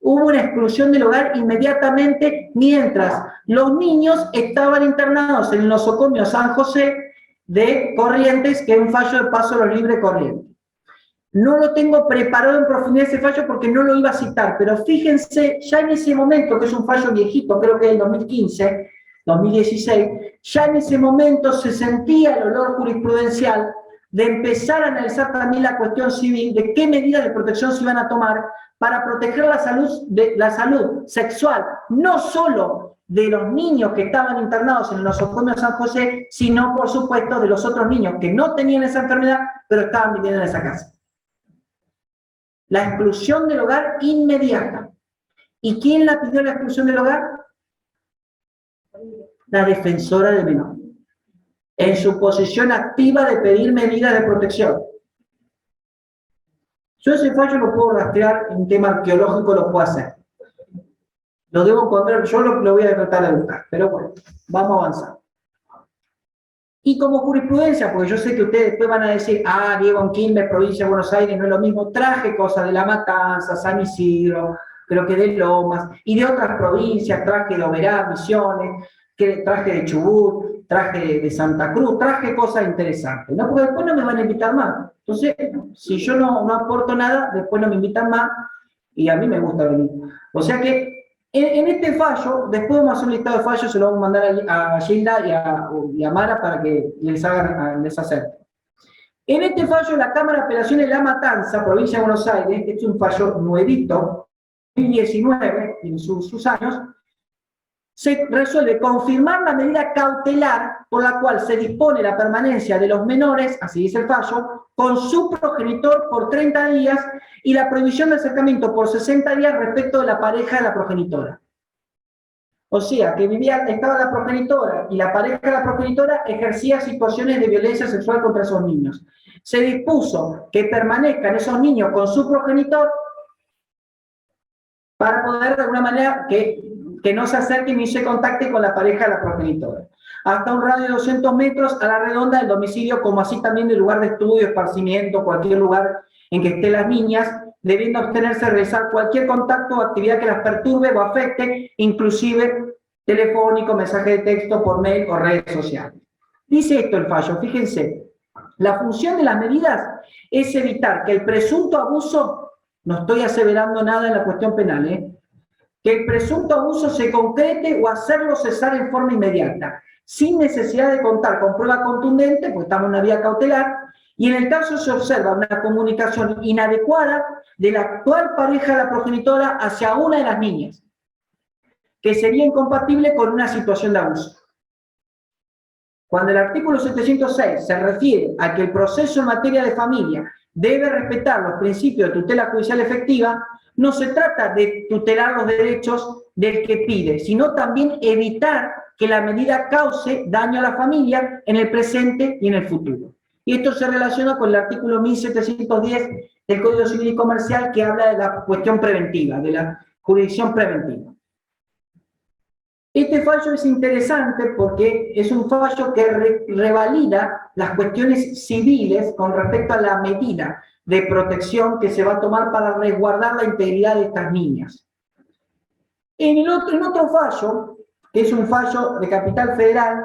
B: Hubo una exclusión del hogar inmediatamente mientras los niños estaban internados en el nosocomio San José de Corrientes, que es un fallo de paso a los libres Corrientes. No lo tengo preparado en profundidad ese fallo porque no lo iba a citar, pero fíjense, ya en ese momento, que es un fallo viejito, creo que es el 2015, 2016, ya en ese momento se sentía el olor jurisprudencial de empezar a analizar también la cuestión civil, de qué medidas de protección se iban a tomar para proteger la salud sexual, no solo de los niños que estaban internados en el nosocomio San José, sino, por supuesto, de los otros niños que no tenían esa enfermedad, pero estaban viviendo en esa casa. La exclusión del hogar inmediata. ¿Y quién la pidió la exclusión del hogar? La defensora del menor, en su posición activa de pedir medidas de protección. Yo ese fallo lo puedo rastrear en tema arqueológico, lo puedo hacer. Lo debo encontrar, yo lo voy a tratar de buscar, pero bueno, vamos a avanzar. Y como jurisprudencia, porque yo sé que ustedes después van a decir: ah, Diego, en Quilmes, provincia de Buenos Aires, no es lo mismo. Traje cosas de La Matanza, San Isidro, creo que de Lomas, y de otras provincias, traje de Oberá, Misiones, que traje de Chubut, traje de Santa Cruz, traje cosas interesantes, ¿no? Porque después no me van a invitar más. Entonces, si yo no aporto nada, después no me invitan más y a mí me gusta venir. O sea que en este fallo, después vamos a hacer un listado de fallos, se lo vamos a mandar a Gilda y a Mara para que les acerquen. En este fallo, la Cámara de Apelaciones de La Matanza, provincia de Buenos Aires, este es un fallo nuevito, 2019, en sus años, se resuelve confirmar la medida cautelar por la cual se dispone la permanencia de los menores, así dice el fallo, con su progenitor por 30 días y la prohibición de acercamiento por 60 días respecto de la pareja de la progenitora. O sea, que estaba la progenitora y la pareja de la progenitora ejercía situaciones de violencia sexual contra esos niños. Se dispuso que permanezcan esos niños con su progenitor para poder de alguna manera que no se acerquen ni se contacten con la pareja de la progenitora. Hasta un radio de 200 metros a la redonda del domicilio, como así también del lugar de estudio, esparcimiento, cualquier lugar en que estén las niñas, debiendo abstenerse de realizar cualquier contacto o actividad que las perturbe o afecte, inclusive telefónico, mensaje de texto, por mail o redes sociales. Dice esto el fallo, fíjense, la función de las medidas es evitar que el presunto abuso, no estoy aseverando nada en la cuestión penal, que el presunto abuso se concrete o hacerlo cesar en forma inmediata, sin necesidad de contar con prueba contundente, porque estamos en una vía cautelar, y en el caso se observa una comunicación inadecuada de la actual pareja de la progenitora hacia una de las niñas, que sería incompatible con una situación de abuso. Cuando el artículo 706 se refiere a que el proceso en materia de familia debe respetar los principios de tutela judicial efectiva, no se trata de tutelar los derechos del que pide, sino también evitar que la medida cause daño a la familia en el presente y en el futuro. Y esto se relaciona con el artículo 1710 del Código Civil y Comercial, que habla de la cuestión preventiva, de la jurisdicción preventiva. Este fallo es interesante porque es un fallo que revalida las cuestiones civiles con respecto a la medida de protección que se va a tomar para resguardar la integridad de estas niñas. En otro fallo, que es un fallo de Capital Federal,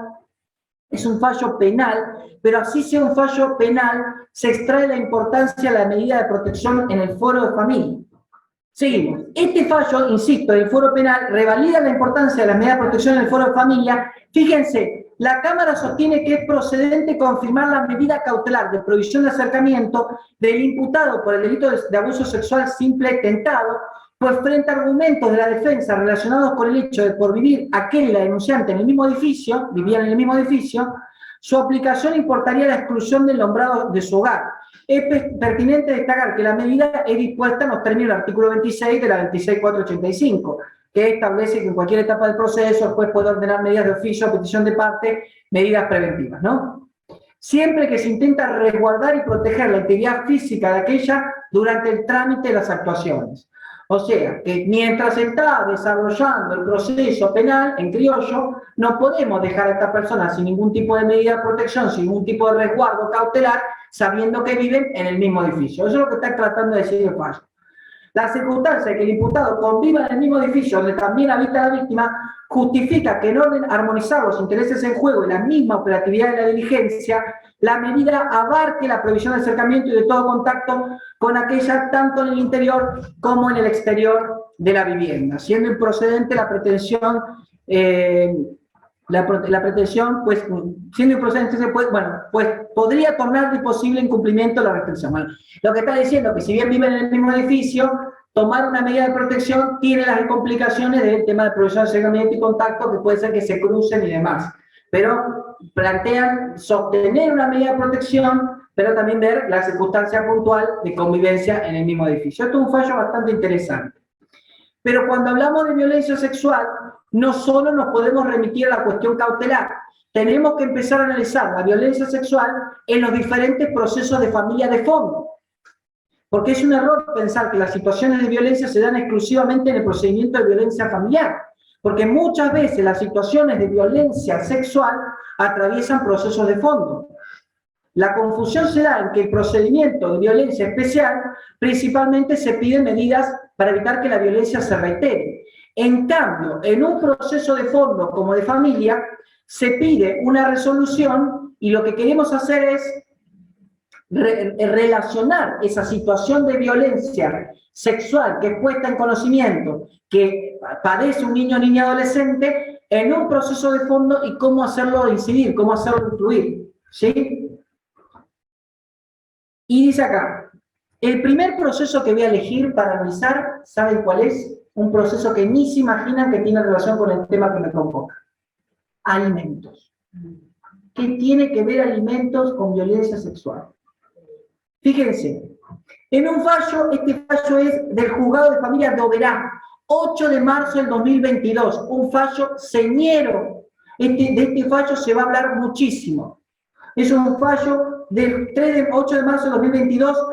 B: es un fallo penal, pero así sea un fallo penal, se extrae la importancia de la medida de protección en el foro de familia. Seguimos. Este fallo, insisto, del foro penal, revalida la importancia de la medida de protección en el foro de familia. Fíjense, la Cámara sostiene que es procedente confirmar la medida cautelar de prohibición de acercamiento del imputado por el delito de abuso sexual simple tentado, pues frente a argumentos de la defensa relacionados con el hecho de por vivir aquel y la denunciante en el mismo edificio, vivían en el mismo edificio, su aplicación importaría la exclusión del nombrado de su hogar. Es pertinente destacar que la medida es dispuesta en los términos del artículo 26 de la 26485, que establece que en cualquier etapa del proceso el juez puede ordenar medidas de oficio a petición de parte, medidas preventivas, ¿no? Siempre que se intenta resguardar y proteger la integridad física de aquella durante el trámite de las actuaciones. O sea, que mientras se está desarrollando el proceso penal, en criollo, no podemos dejar a esta persona sin ningún tipo de medida de protección, sin ningún tipo de resguardo cautelar, sabiendo que viven en el mismo edificio. Eso es lo que está tratando de decir el fallo. La circunstancia de que el imputado conviva en el mismo edificio donde también habita la víctima justifica que en orden a armonizar los intereses en juego y la misma operatividad de la diligencia, la medida abarque la prohibición de acercamiento y de todo contacto con aquella tanto en el interior como en el exterior de la vivienda, siendo improcedente la pretensión, pues, siendo improcedente, pues podría tornar de posible incumplimiento la restricción. Bueno, lo que está diciendo es que si bien viven en el mismo edificio, tomar una medida de protección tiene las complicaciones del tema de prohibición de acercamiento y contacto, que puede ser que se crucen y demás. Pero plantean sostener una medida de protección, pero también ver la circunstancia puntual de convivencia en el mismo edificio. Esto es un fallo bastante interesante. Pero cuando hablamos de violencia sexual, no solo nos podemos remitir a la cuestión cautelar, tenemos que empezar a analizar la violencia sexual en los diferentes procesos de familia de fondo. Porque es un error pensar que las situaciones de violencia se dan exclusivamente en el procedimiento de violencia familiar. Porque muchas veces las situaciones de violencia sexual atraviesan procesos de fondo. La confusión se da en que el procedimiento de violencia especial principalmente se piden medidas para evitar que la violencia se reitere. En cambio, en un proceso de fondo como de familia, se pide una resolución y lo que queremos hacer es relacionar esa situación de violencia sexual que es puesta en conocimiento, que padece un niño o niña adolescente, en un proceso de fondo y cómo hacerlo incidir, cómo hacerlo influir, ¿sí? Y dice acá, el primer proceso que voy a elegir para analizar, ¿saben cuál es? Un proceso que ni se imaginan que tiene relación con el tema que me convoca. Alimentos. ¿Qué tiene que ver alimentos con violencia sexual? Fíjense, en un fallo, este fallo es del Juzgado de Familia de Oberá, 8 de marzo del 2022, un fallo señero. De este fallo se va a hablar muchísimo. Es un fallo del 8 de marzo del 2022,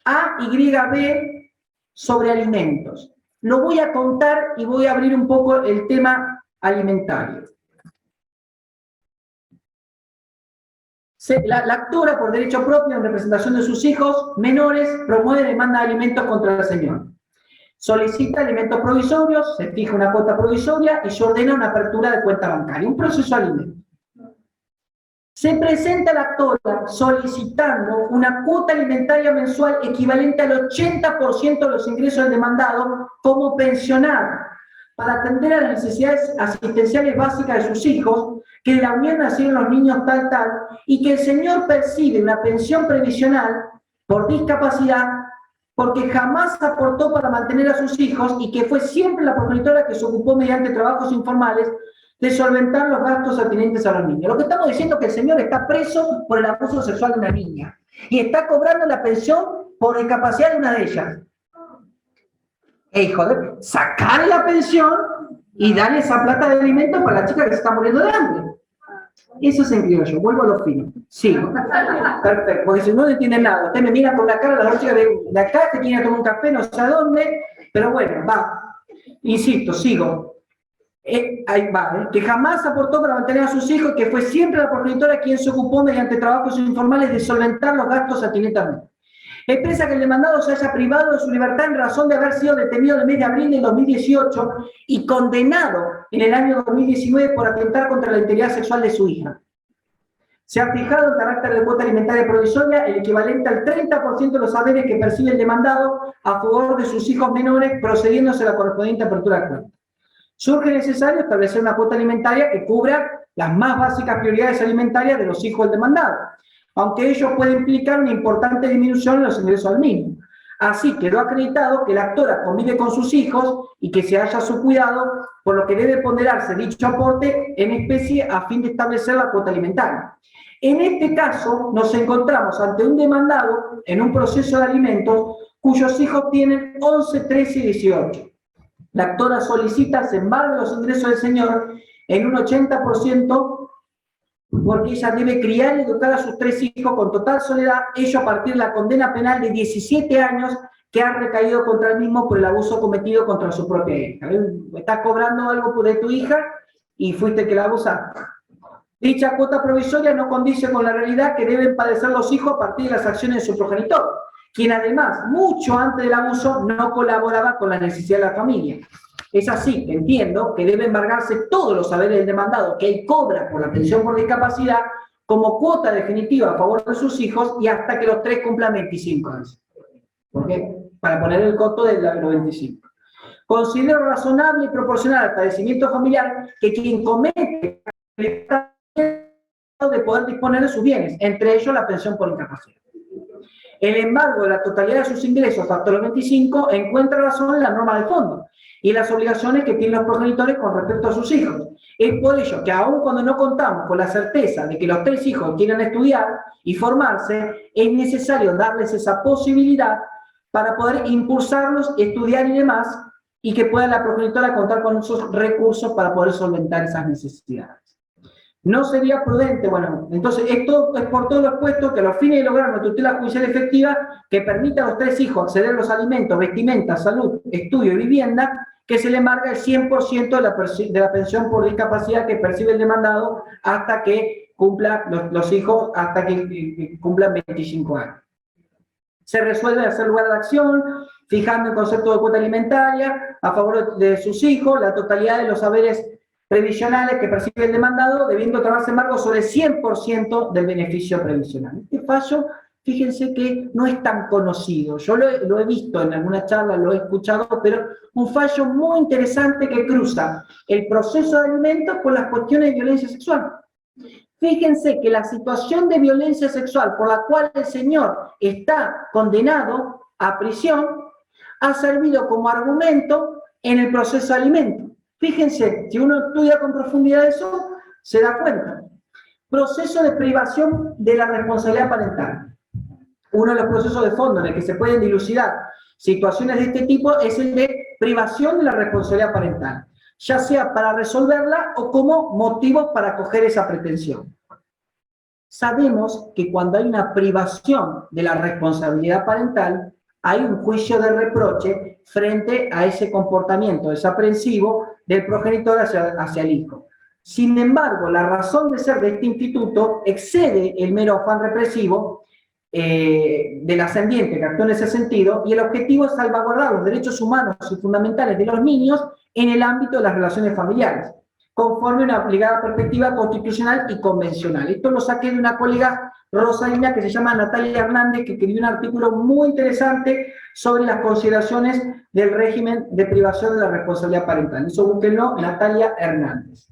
B: AYB, sobre alimentos. Lo voy a contar y voy a abrir un poco el tema alimentario. La actora, por derecho propio, en representación de sus hijos menores, promueve demanda de alimentos contra la señora. Solicita alimentos provisorios, se fija una cuota provisoria y se ordena una apertura de cuenta bancaria, un proceso de alimentos. Se presenta la actora solicitando una cuota alimentaria mensual equivalente al 80% de los ingresos del demandado como pensionada, para atender a las necesidades asistenciales básicas de sus hijos, que de la unión nacieron los niños tal, y que el señor percibe una pensión previsional por discapacidad porque jamás aportó para mantener a sus hijos y que fue siempre la progenitora que se ocupó mediante trabajos informales de solventar los gastos atinentes a los niños. Lo que estamos diciendo es que el señor está preso por el abuso sexual de una niña y está cobrando la pensión por discapacidad de una de ellas. Joder, sacar la pensión y darle esa plata de alimento para la chica que se está muriendo de hambre. Eso es en criollo, vuelvo a lo fino. Sigo. Perfecto, porque si no entienden nada, usted me mira con la cara, la chica de acá, te quiere tomar un café, no sé a dónde, pero bueno, va. Insisto, sigo. Ahí va, que jamás aportó para mantener a sus hijos, que fue siempre la progenitora quien se ocupó mediante trabajos informales de solventar los gastos atinentes. Expresa que el demandado se haya privado de su libertad en razón de haber sido detenido en el mes de abril del 2018 y condenado en el año 2019 por atentar contra la integridad sexual de su hija. Se ha fijado en carácter de cuota alimentaria provisoria el equivalente al 30% de los saberes que percibe el demandado a favor de sus hijos menores, procediéndose a la correspondiente apertura de cuenta. Surge necesario establecer una cuota alimentaria que cubra las más básicas prioridades alimentarias de los hijos del demandado, aunque ello puede implicar una importante disminución en los ingresos al mismo. Así quedó acreditado que la actora convive con sus hijos y que se haya su cuidado, por lo que debe ponderarse dicho aporte en especie a fin de establecer la cuota alimentaria. En este caso, nos encontramos ante un demandado en un proceso de alimentos cuyos hijos tienen 11, 13 y 18. La actora solicita se embargue los ingresos del señor en un 80%, porque ella debe criar y educar a sus 3 hijos con total soledad, ello a partir de la condena penal de 17 años que ha recaído contra el mismo por el abuso cometido contra su propia hija. Estás cobrando algo de tu hija y fuiste el que la abusaste. Dicha cuota provisoria no condice con la realidad que deben padecer los hijos a partir de las acciones de su progenitor, quien además, mucho antes del abuso, no colaboraba con la necesidad de la familia. Es así que entiendo que debe embargarse todos los saberes del demandado que él cobra por la pensión por discapacidad como cuota definitiva a favor de sus hijos y hasta que los 3 cumplan 25 años. ¿Por qué? Para poner el costo de los 25. Considero razonable y proporcional al padecimiento familiar que quien comete de poder disponer de sus bienes, entre ellos la pensión por discapacidad. El embargo de la totalidad de sus ingresos hasta los 25 encuentra razón en la norma de fondo y las obligaciones que tienen los progenitores con respecto a sus hijos. Es por ello que aun cuando no contamos con la certeza de que los 3 hijos quieran estudiar y formarse, es necesario darles esa posibilidad para poder impulsarlos, estudiar y demás, y que pueda la progenitora contar con esos recursos para poder solventar esas necesidades. No sería prudente, bueno, entonces esto es por todo lo expuesto que a los fines de lograr una tutela judicial efectiva que permita a los 3 hijos acceder a los alimentos, vestimenta, salud, estudio y vivienda, que se le embarga el 100% de la pensión por discapacidad que percibe el demandado hasta que cumpla los hijos, hasta que cumplan 25 años. Se resuelve hacer lugar a la acción, fijando el concepto de cuota alimentaria a favor de sus hijos, la totalidad de los saberes previsionales que percibe el demandado, debiendo trabarse embargo sobre el 100% del beneficio previsional. Este fallo, fíjense que no es tan conocido. Yo lo he visto en alguna charla, lo he escuchado, pero un fallo muy interesante que cruza el proceso de alimentos con las cuestiones de violencia sexual. Fíjense que la situación de violencia sexual por la cual el señor está condenado a prisión ha servido como argumento en el proceso de alimentos. Fíjense, si uno estudia con profundidad eso, se da cuenta. Proceso de privación de la responsabilidad parental. Uno de los procesos de fondo en el que se pueden dilucidar situaciones de este tipo es el de privación de la responsabilidad parental, ya sea para resolverla o como motivo para acoger esa pretensión. Sabemos que cuando hay una privación de la responsabilidad parental, hay un juicio de reproche frente a ese comportamiento desaprensivo del progenitor hacia el hijo. Sin embargo, la razón de ser de este instituto excede el mero afán represivo del ascendiente que actúa en ese sentido, y el objetivo es salvaguardar los derechos humanos y fundamentales de los niños en el ámbito de las relaciones familiares, conforme a una obligada perspectiva constitucional y convencional. Esto lo saqué de una colega rosarina que se llama Natalia Hernández, que escribió un artículo muy interesante sobre las consideraciones del régimen de privación de la responsabilidad parental. Eso búsquenlo, Natalia Hernández.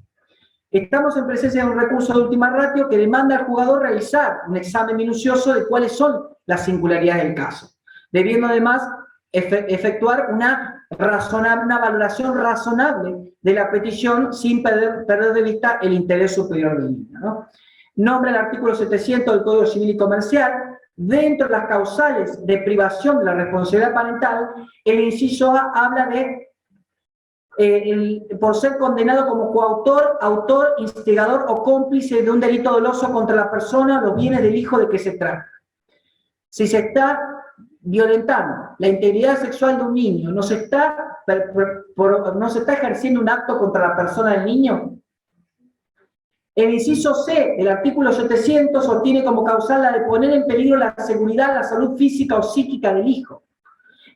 B: Estamos en presencia de un recurso de última ratio que demanda al jugador realizar un examen minucioso de cuáles son las singularidades del caso, debiendo además efectuar una valoración razonable de la petición sin perder de vista el interés superior del niño, ¿no? Nombra el artículo 700 del Código Civil y Comercial. Dentro de las causales de privación de la responsabilidad parental, el inciso A habla de por ser condenado como coautor, autor, instigador o cómplice de un delito doloso contra la persona o los bienes del hijo de que se trata. Si se está violentando la integridad sexual de un niño, no se está ejerciendo un acto contra la persona del niño. El inciso C del artículo 700 obtiene como causal la de poner en peligro la seguridad, la salud física o psíquica del hijo.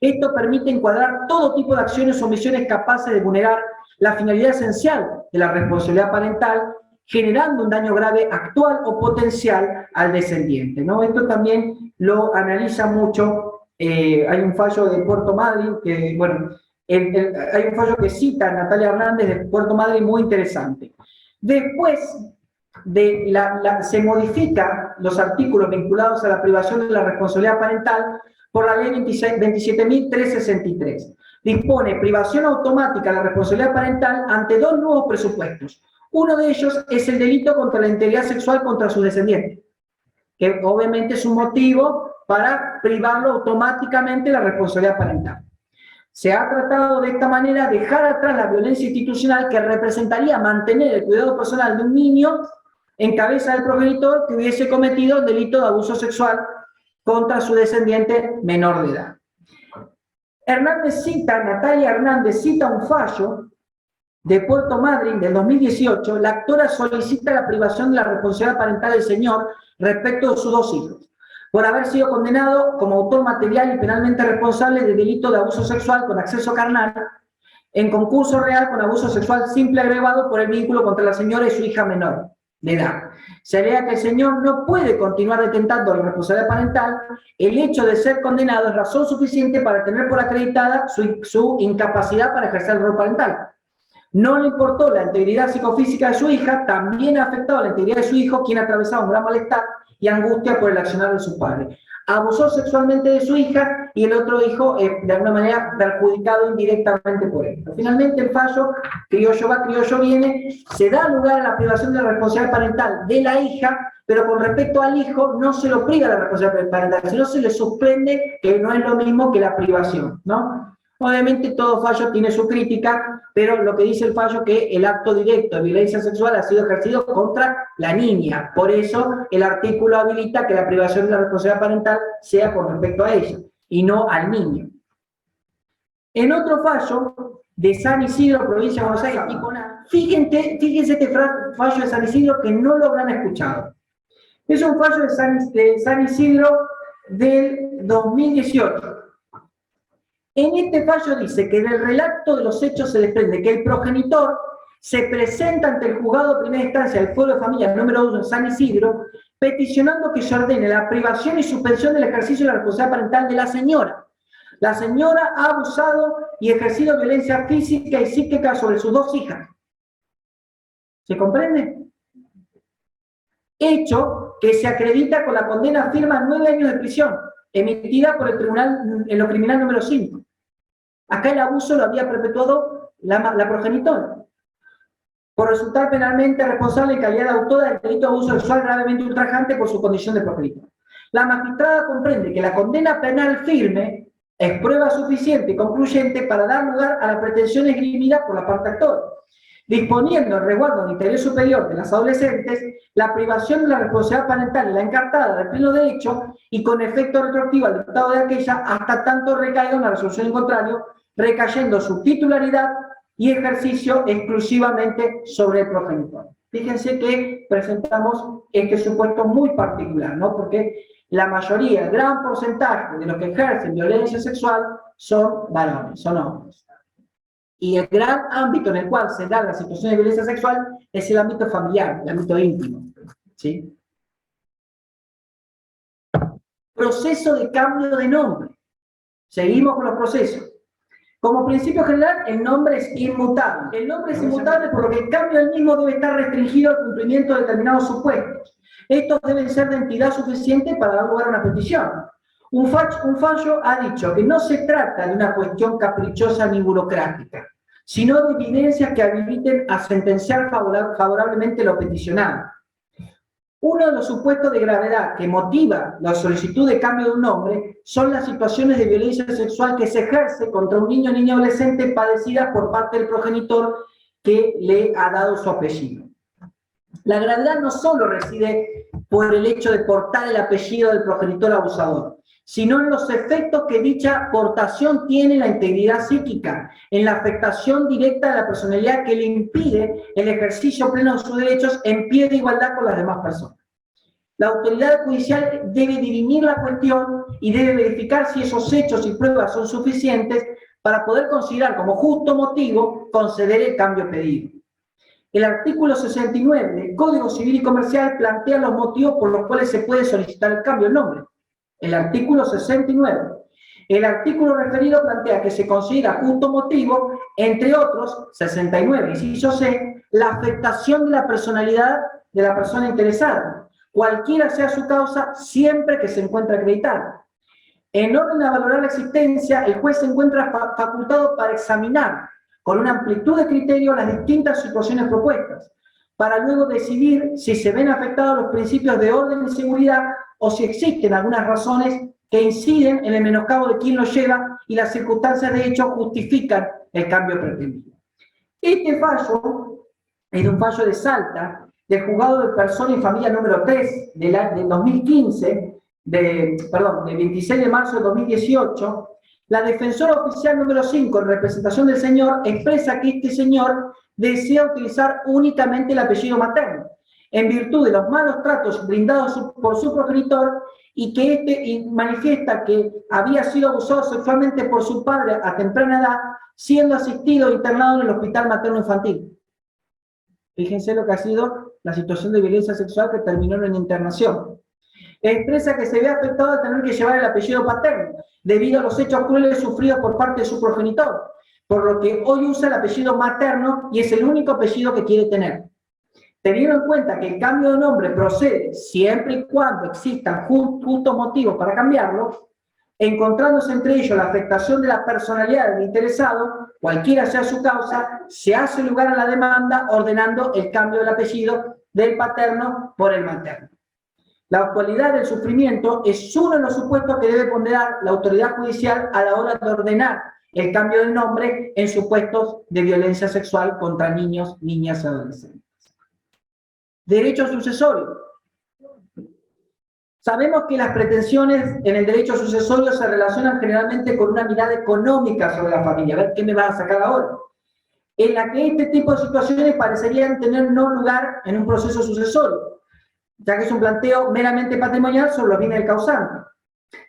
B: Esto permite encuadrar todo tipo de acciones o omisiones capaces de vulnerar la finalidad esencial de la responsabilidad parental, generando un daño grave actual o potencial al descendiente, ¿no? Esto también lo analiza mucho, hay un fallo de Puerto Madryn, que, bueno, hay un fallo que cita a Natalia Hernández de Puerto Madryn muy interesante. Después se modifican los artículos vinculados a la privación de la responsabilidad parental por la ley 27.363. Dispone privación automática de la responsabilidad parental ante dos nuevos presupuestos. Uno de ellos es el delito contra la integridad sexual contra sus descendientes, que obviamente es un motivo para privarlo automáticamente de la responsabilidad parental. Se ha tratado de esta manera de dejar atrás la violencia institucional que representaría mantener el cuidado personal de un niño en cabeza del progenitor que hubiese cometido el delito de abuso sexual contra su descendiente menor de edad. Natalia Hernández cita un fallo de Puerto Madryn del 2018. La actora solicita la privación de la responsabilidad parental del señor respecto de sus dos hijos, por haber sido condenado como autor material y penalmente responsable de delito de abuso sexual con acceso carnal en concurso real con abuso sexual simple agravado por el vínculo contra la señora y su hija menor de edad. Se alega que el señor no puede continuar detentando la responsabilidad parental. El hecho de ser condenado es razón suficiente para tener por acreditada su incapacidad para ejercer el rol parental. No le importó la integridad psicofísica de su hija, también ha afectado la integridad de su hijo, quien atravesaba un gran malestar y angustia por el accionar de su padre. Abusó sexualmente de su hija y el otro hijo, de alguna manera, perjudicado indirectamente por él. Finalmente, el fallo, criollo va, criollo viene, se da lugar a la privación de la responsabilidad parental de la hija, pero con respecto al hijo no se lo priva la responsabilidad parental, sino se le suspende, que no es lo mismo que la privación, ¿no? Obviamente todo fallo tiene su crítica, pero lo que dice el fallo es que el acto directo de violencia sexual ha sido ejercido contra la niña. Por eso el artículo habilita que la privación de la responsabilidad parental sea con respecto a ella y no al niño. En otro fallo de San Isidro, provincia de Buenos Aires, fíjense este fallo de San Isidro que no lo habrán escuchado. Es un fallo de San Isidro del 2018. En este fallo dice que del relato de los hechos se desprende que el progenitor se presenta ante el juzgado de primera instancia del Fuero de Familia número 2 en San Isidro, peticionando que se ordene la privación y suspensión del ejercicio de la responsabilidad parental de la señora. La señora ha abusado y ejercido violencia física y psíquica sobre sus 2 hijas. ¿Se comprende? Hecho que se acredita con la condena firme a 9 años de prisión, emitida por el Tribunal en lo Criminal número 5. Acá el abuso lo había perpetuado la progenitora, por resultar penalmente responsable en calidad de autora del delito de abuso sexual gravemente ultrajante por su condición de progenitor. La magistrada comprende que la condena penal firme es prueba suficiente y concluyente para dar lugar a la pretensión esgrimida por la parte actora, disponiendo el resguardo del interés superior de las adolescentes, la privación de la responsabilidad parental y la encartada de pleno derecho y con efecto retroactivo al dictado de aquella hasta tanto recaiga una resolución en contrario, recayendo su titularidad y ejercicio exclusivamente sobre el progenitor. Fíjense que presentamos este supuesto muy particular, ¿no? Porque la mayoría, el gran porcentaje de los que ejercen violencia sexual son varones, son hombres. Y el gran ámbito en el cual se da la situación de violencia sexual es el ámbito familiar, el ámbito íntimo, ¿sí? Proceso de cambio de nombre. Seguimos con los procesos. Como principio general, el nombre es inmutable. El nombre es inmutable por lo que el cambio del mismo debe estar restringido al cumplimiento de determinados supuestos. Estos deben ser de entidad suficiente para dar lugar a una petición. Un fallo ha dicho que no se trata de una cuestión caprichosa ni burocrática, sino de evidencias que habiliten a sentenciar favorablemente lo peticionado. Uno de los supuestos de gravedad que motiva la solicitud de cambio de un nombre son las situaciones de violencia sexual que se ejerce contra un niño o niña adolescente padecidas por parte del progenitor que le ha dado su apellido. La gravedad no solo reside por el hecho de portar el apellido del progenitor abusador, sino en los efectos que dicha portación tiene en la integridad psíquica, en la afectación directa de la personalidad que le impide el ejercicio pleno de sus derechos en pie de igualdad con las demás personas. La autoridad judicial debe dirimir la cuestión y debe verificar si esos hechos y pruebas son suficientes para poder considerar como justo motivo conceder el cambio pedido. El artículo 69 del Código Civil y Comercial plantea los motivos por los cuales se puede solicitar el cambio de nombre. El artículo 69. El artículo referido plantea que se considera justo motivo, entre otros, 69, inciso C, la afectación de la personalidad de la persona interesada, cualquiera sea su causa, siempre que se encuentre acreditada. En orden a valorar la existencia, el juez se encuentra facultado para examinar con una amplitud de criterio las distintas situaciones propuestas, para luego decidir si se ven afectados los principios de orden y seguridad o si existen algunas razones que inciden en el menoscabo de quien lo lleva y las circunstancias de hecho justifican el cambio pretendido. Este fallo es un fallo de Salta, del Juzgado de Persona y Familia número 3 del 2015, del 26 de marzo de 2018, la defensora oficial número 5, en representación del señor, expresa que este señor desea utilizar únicamente el apellido materno, en virtud de los malos tratos brindados por su progenitor y que este manifiesta que había sido abusado sexualmente por su padre a temprana edad, siendo asistido e internado en el hospital materno-infantil. Fíjense lo que ha sido la situación de violencia sexual que terminó en internación. Expresa que se ve afectado al tener que llevar el apellido paterno, debido a los hechos crueles sufridos por parte de su progenitor, por lo que hoy usa el apellido materno y es el único apellido que quiere tener. Teniendo en cuenta que el cambio de nombre procede siempre y cuando existan justos motivos para cambiarlo, encontrándose entre ellos la afectación de la personalidad del interesado, cualquiera sea su causa, se hace lugar a la demanda ordenando el cambio del apellido del paterno por el materno. La actualidad del sufrimiento es uno de los supuestos que debe ponderar la autoridad judicial a la hora de ordenar el cambio del nombre en supuestos de violencia sexual contra niños, niñas y adolescentes. Derecho sucesorio. Sabemos que las pretensiones en el derecho sucesorio se relacionan generalmente con una mirada económica sobre la familia. A ver, ¿qué me vas a sacar ahora? En la que este tipo de situaciones parecerían tener no lugar en un proceso sucesorio, ya que es un planteo meramente patrimonial sobre los bienes del causante.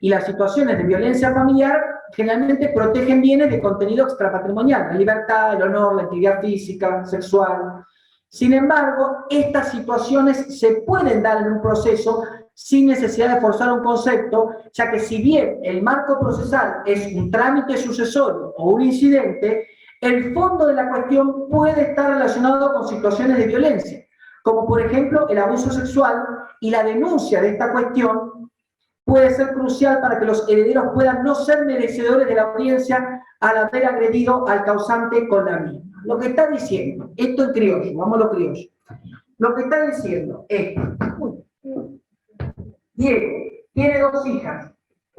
D: Y las situaciones de violencia familiar generalmente protegen bienes de contenido extrapatrimonial, la libertad, el honor, la integridad física, sexual. Sin embargo, estas situaciones se pueden dar en un proceso sin necesidad de forzar un concepto, ya que si bien el marco procesal es un trámite sucesorio o un incidente, el fondo de la cuestión puede estar relacionado con situaciones de violencia, como por ejemplo el abuso sexual, y la denuncia de esta cuestión puede ser crucial para que los herederos puedan no ser merecedores de la audiencia al haber agredido al causante con la misma. Lo que está diciendo, esto en criollo, vamos a lo criollo, lo que está diciendo es, Diego tiene 2 hijas,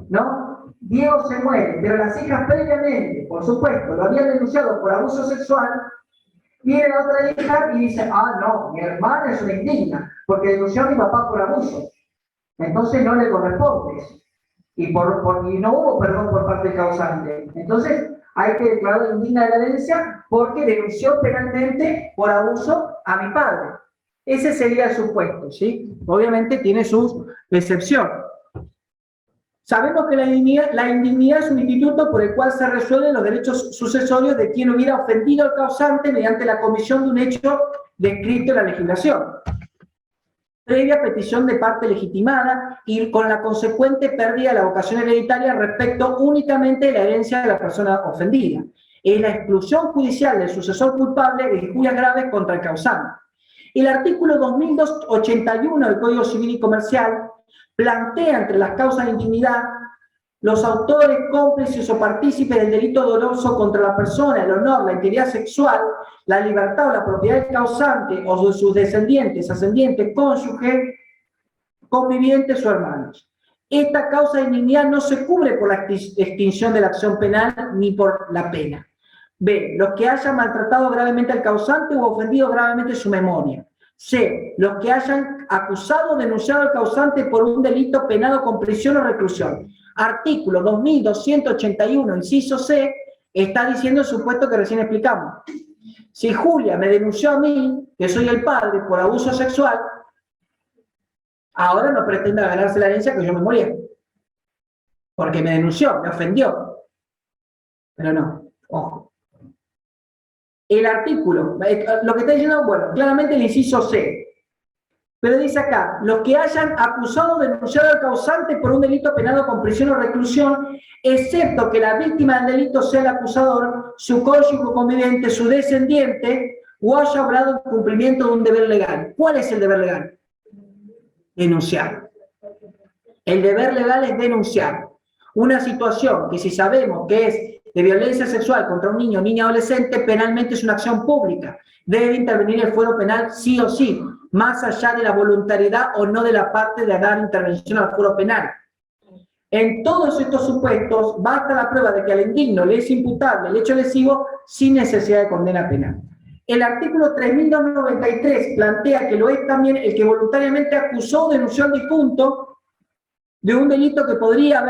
D: ¿no? Diego se muere, pero las hijas previamente, por supuesto, lo habían denunciado por abuso sexual. Viene la otra hija y dice, ah, no, mi hermana es una indigna, porque denunció a mi papá por abuso. Entonces no le corresponde eso. Y no hubo perdón por parte del causante. Entonces hay que declarar indigna de la herencia porque denunció penalmente por abuso a mi padre. Ese sería el supuesto, ¿sí? Obviamente tiene su excepción. Sabemos que la indignidad es un instituto por el cual se resuelven los derechos sucesorios de quien hubiera ofendido al causante mediante la comisión de un hecho descrito en la legislación, previa petición de parte legitimada y con la consecuente pérdida de la vocación hereditaria respecto únicamente de la herencia de la persona ofendida. Es la exclusión judicial del sucesor culpable de injurias graves contra el causante. El artículo 2281 del Código Civil y Comercial plantea entre las causas de indignidad los autores, cómplices o partícipes del delito doloso contra la persona, el honor, la integridad sexual, la libertad o la propiedad del causante o de sus descendientes, ascendientes, cónyuges, convivientes o hermanos. Esta causa de indignidad no se cubre por la extinción de la acción penal ni por la pena. B. Los que hayan maltratado gravemente al causante o ofendido gravemente su memoria. C. Los que hayan acusado o denunciado al causante por un delito penado con prisión o reclusión. Artículo 2281, inciso C, está diciendo el supuesto que recién explicamos. Si Julia me denunció a mí, que soy el padre, por abuso sexual, ahora no pretenda ganarse la herencia que yo me moría. Porque me denunció, me ofendió. Pero no, ojo. El artículo, lo que está diciendo, bueno, claramente el inciso C. Pero dice acá, los que hayan acusado o denunciado al causante por un delito penado con prisión o reclusión, excepto que la víctima del delito sea el acusador, su cónyuge o conviviente, su descendiente, o haya obrado en cumplimiento de un deber legal. ¿Cuál es el deber legal? Denunciar. El deber legal es denunciar. Una situación que si sabemos que es de violencia sexual contra un niño o niña adolescente, penalmente es una acción pública. Debe intervenir el fuero penal sí o sí, más allá de la voluntariedad o no de la parte de dar intervención al fuero penal. En todos estos supuestos, basta la prueba de que al indigno le es imputable el hecho lesivo sin necesidad de condena penal. El artículo 3293 plantea que lo es también el que voluntariamente acusó o denunció al difunto de un delito que podría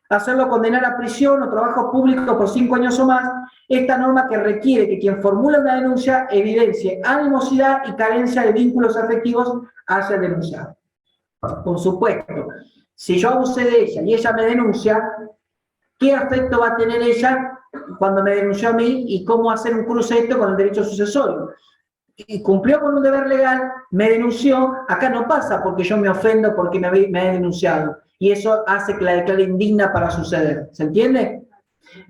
D: hacerlo condenar a prisión o trabajo público por 5 años o más. Esta norma que requiere que quien formula una denuncia evidencie animosidad y carencia de vínculos afectivos hacia el denunciado. Por supuesto, si yo abusé de ella y ella me denuncia, ¿qué afecto va a tener ella cuando me denunció a mí y cómo hacer un cruce esto con el derecho sucesorio? Y cumplió con un deber legal, me denunció, acá no pasa porque yo me ofendo porque me he denunciado. Y eso hace que la declare indigna para suceder. ¿Se entiende?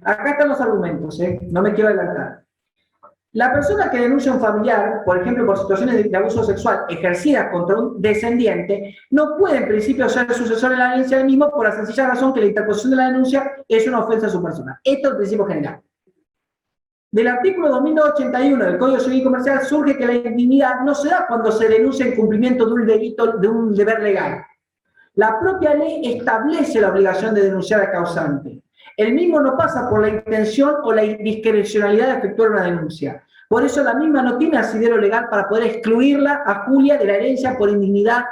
D: Acá están los argumentos, no me quiero adelantar. La persona que denuncia a un familiar, por ejemplo, por situaciones de abuso sexual ejercidas contra un descendiente, no puede en principio ser sucesor en la herencia del mismo por la sencilla razón que la interposición de la denuncia es una ofensa a su persona. Esto es el principio general. Del artículo 2281 del Código Civil y Comercial surge que la indignidad no se da cuando se denuncia en cumplimiento de un delito, de un deber legal. La propia ley establece la obligación de denunciar al causante. El mismo no pasa por la intención o la discrecionalidad de efectuar una denuncia. Por eso la misma no tiene asidero legal para poder excluirla a Julia de la herencia por indignidad,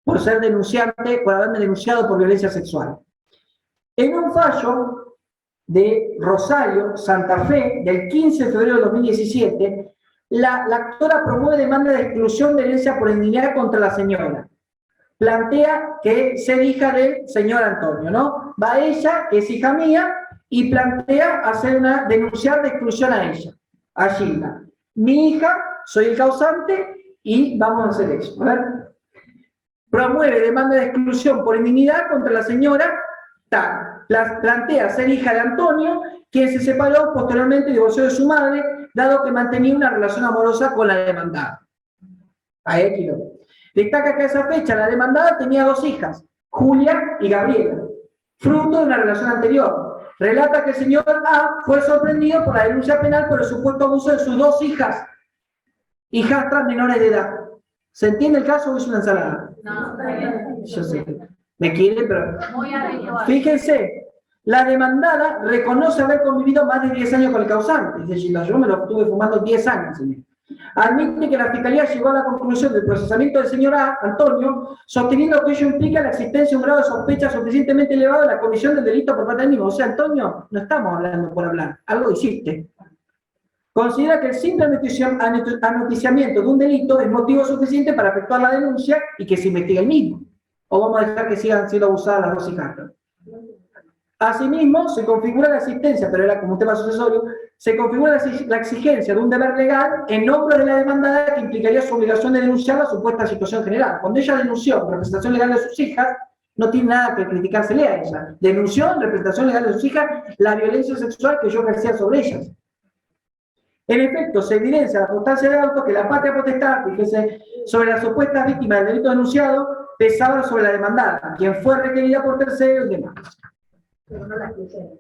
D: por ser denunciante, por haberme denunciado por violencia sexual. En un fallo de Rosario, Santa Fe, del 15 de febrero de 2017, la actora promueve demanda de exclusión de herencia por indignidad contra la señora. plantea que ser hija del señor Antonio, ¿no? Va ella, que es hija mía, y plantea denunciar de exclusión a ella, a Gilda. Mi hija, soy el causante, y vamos a hacer eso. A ver. Promueve demanda de exclusión por indignidad contra la señora tal. Plantea ser hija de Antonio, quien se separó posteriormente y divorció de su madre, dado que mantenía una relación amorosa con la demandada. A X. Destaca que a esa fecha la demandada tenía 2 hijas, Julia y Gabriela, fruto de una relación anterior. Relata que el señor A fue sorprendido por la denuncia penal por el supuesto abuso de sus 2 hijas, hijastras menores de edad. ¿Se entiende el caso o es una ensalada?
C: No, está bien.
D: Yo sé. Me quiere, pero...
C: Muy habitual.
D: Fíjense, la demandada reconoce haber convivido más de 10 años con el causante. Es decir, yo me lo estuve fumando 10 años, señor. Admite que la Fiscalía llegó a la conclusión del procesamiento del señor A, Antonio, sosteniendo que ello implica la existencia de un grado de sospecha suficientemente elevado de la comisión del delito por parte del mismo. O sea, Antonio, no estamos hablando por hablar, algo hiciste. Considera que el simple anoticiamiento de un delito es motivo suficiente para efectuar la denuncia y que se investigue el mismo. O vamos a dejar que sigan siendo abusadas las 2 hijastras. Asimismo, se configura la existencia, pero era como un tema sucesorio, se configura la exigencia de un deber legal en nombre de la demandada que implicaría su obligación de denunciar la supuesta situación general. Cuando ella denunció en representación legal de sus hijas, no tiene nada que criticársele a ella. Denunció en representación legal de sus hijas la violencia sexual que yo ejercía sobre ellas. En efecto, se evidencia la constancia de auto que la patria potestad, fíjese, sobre las supuestas víctimas del delito denunciado, pesaba sobre la demandada, quien fue requerida por terceros y demás.
C: Pero no la excluyeron.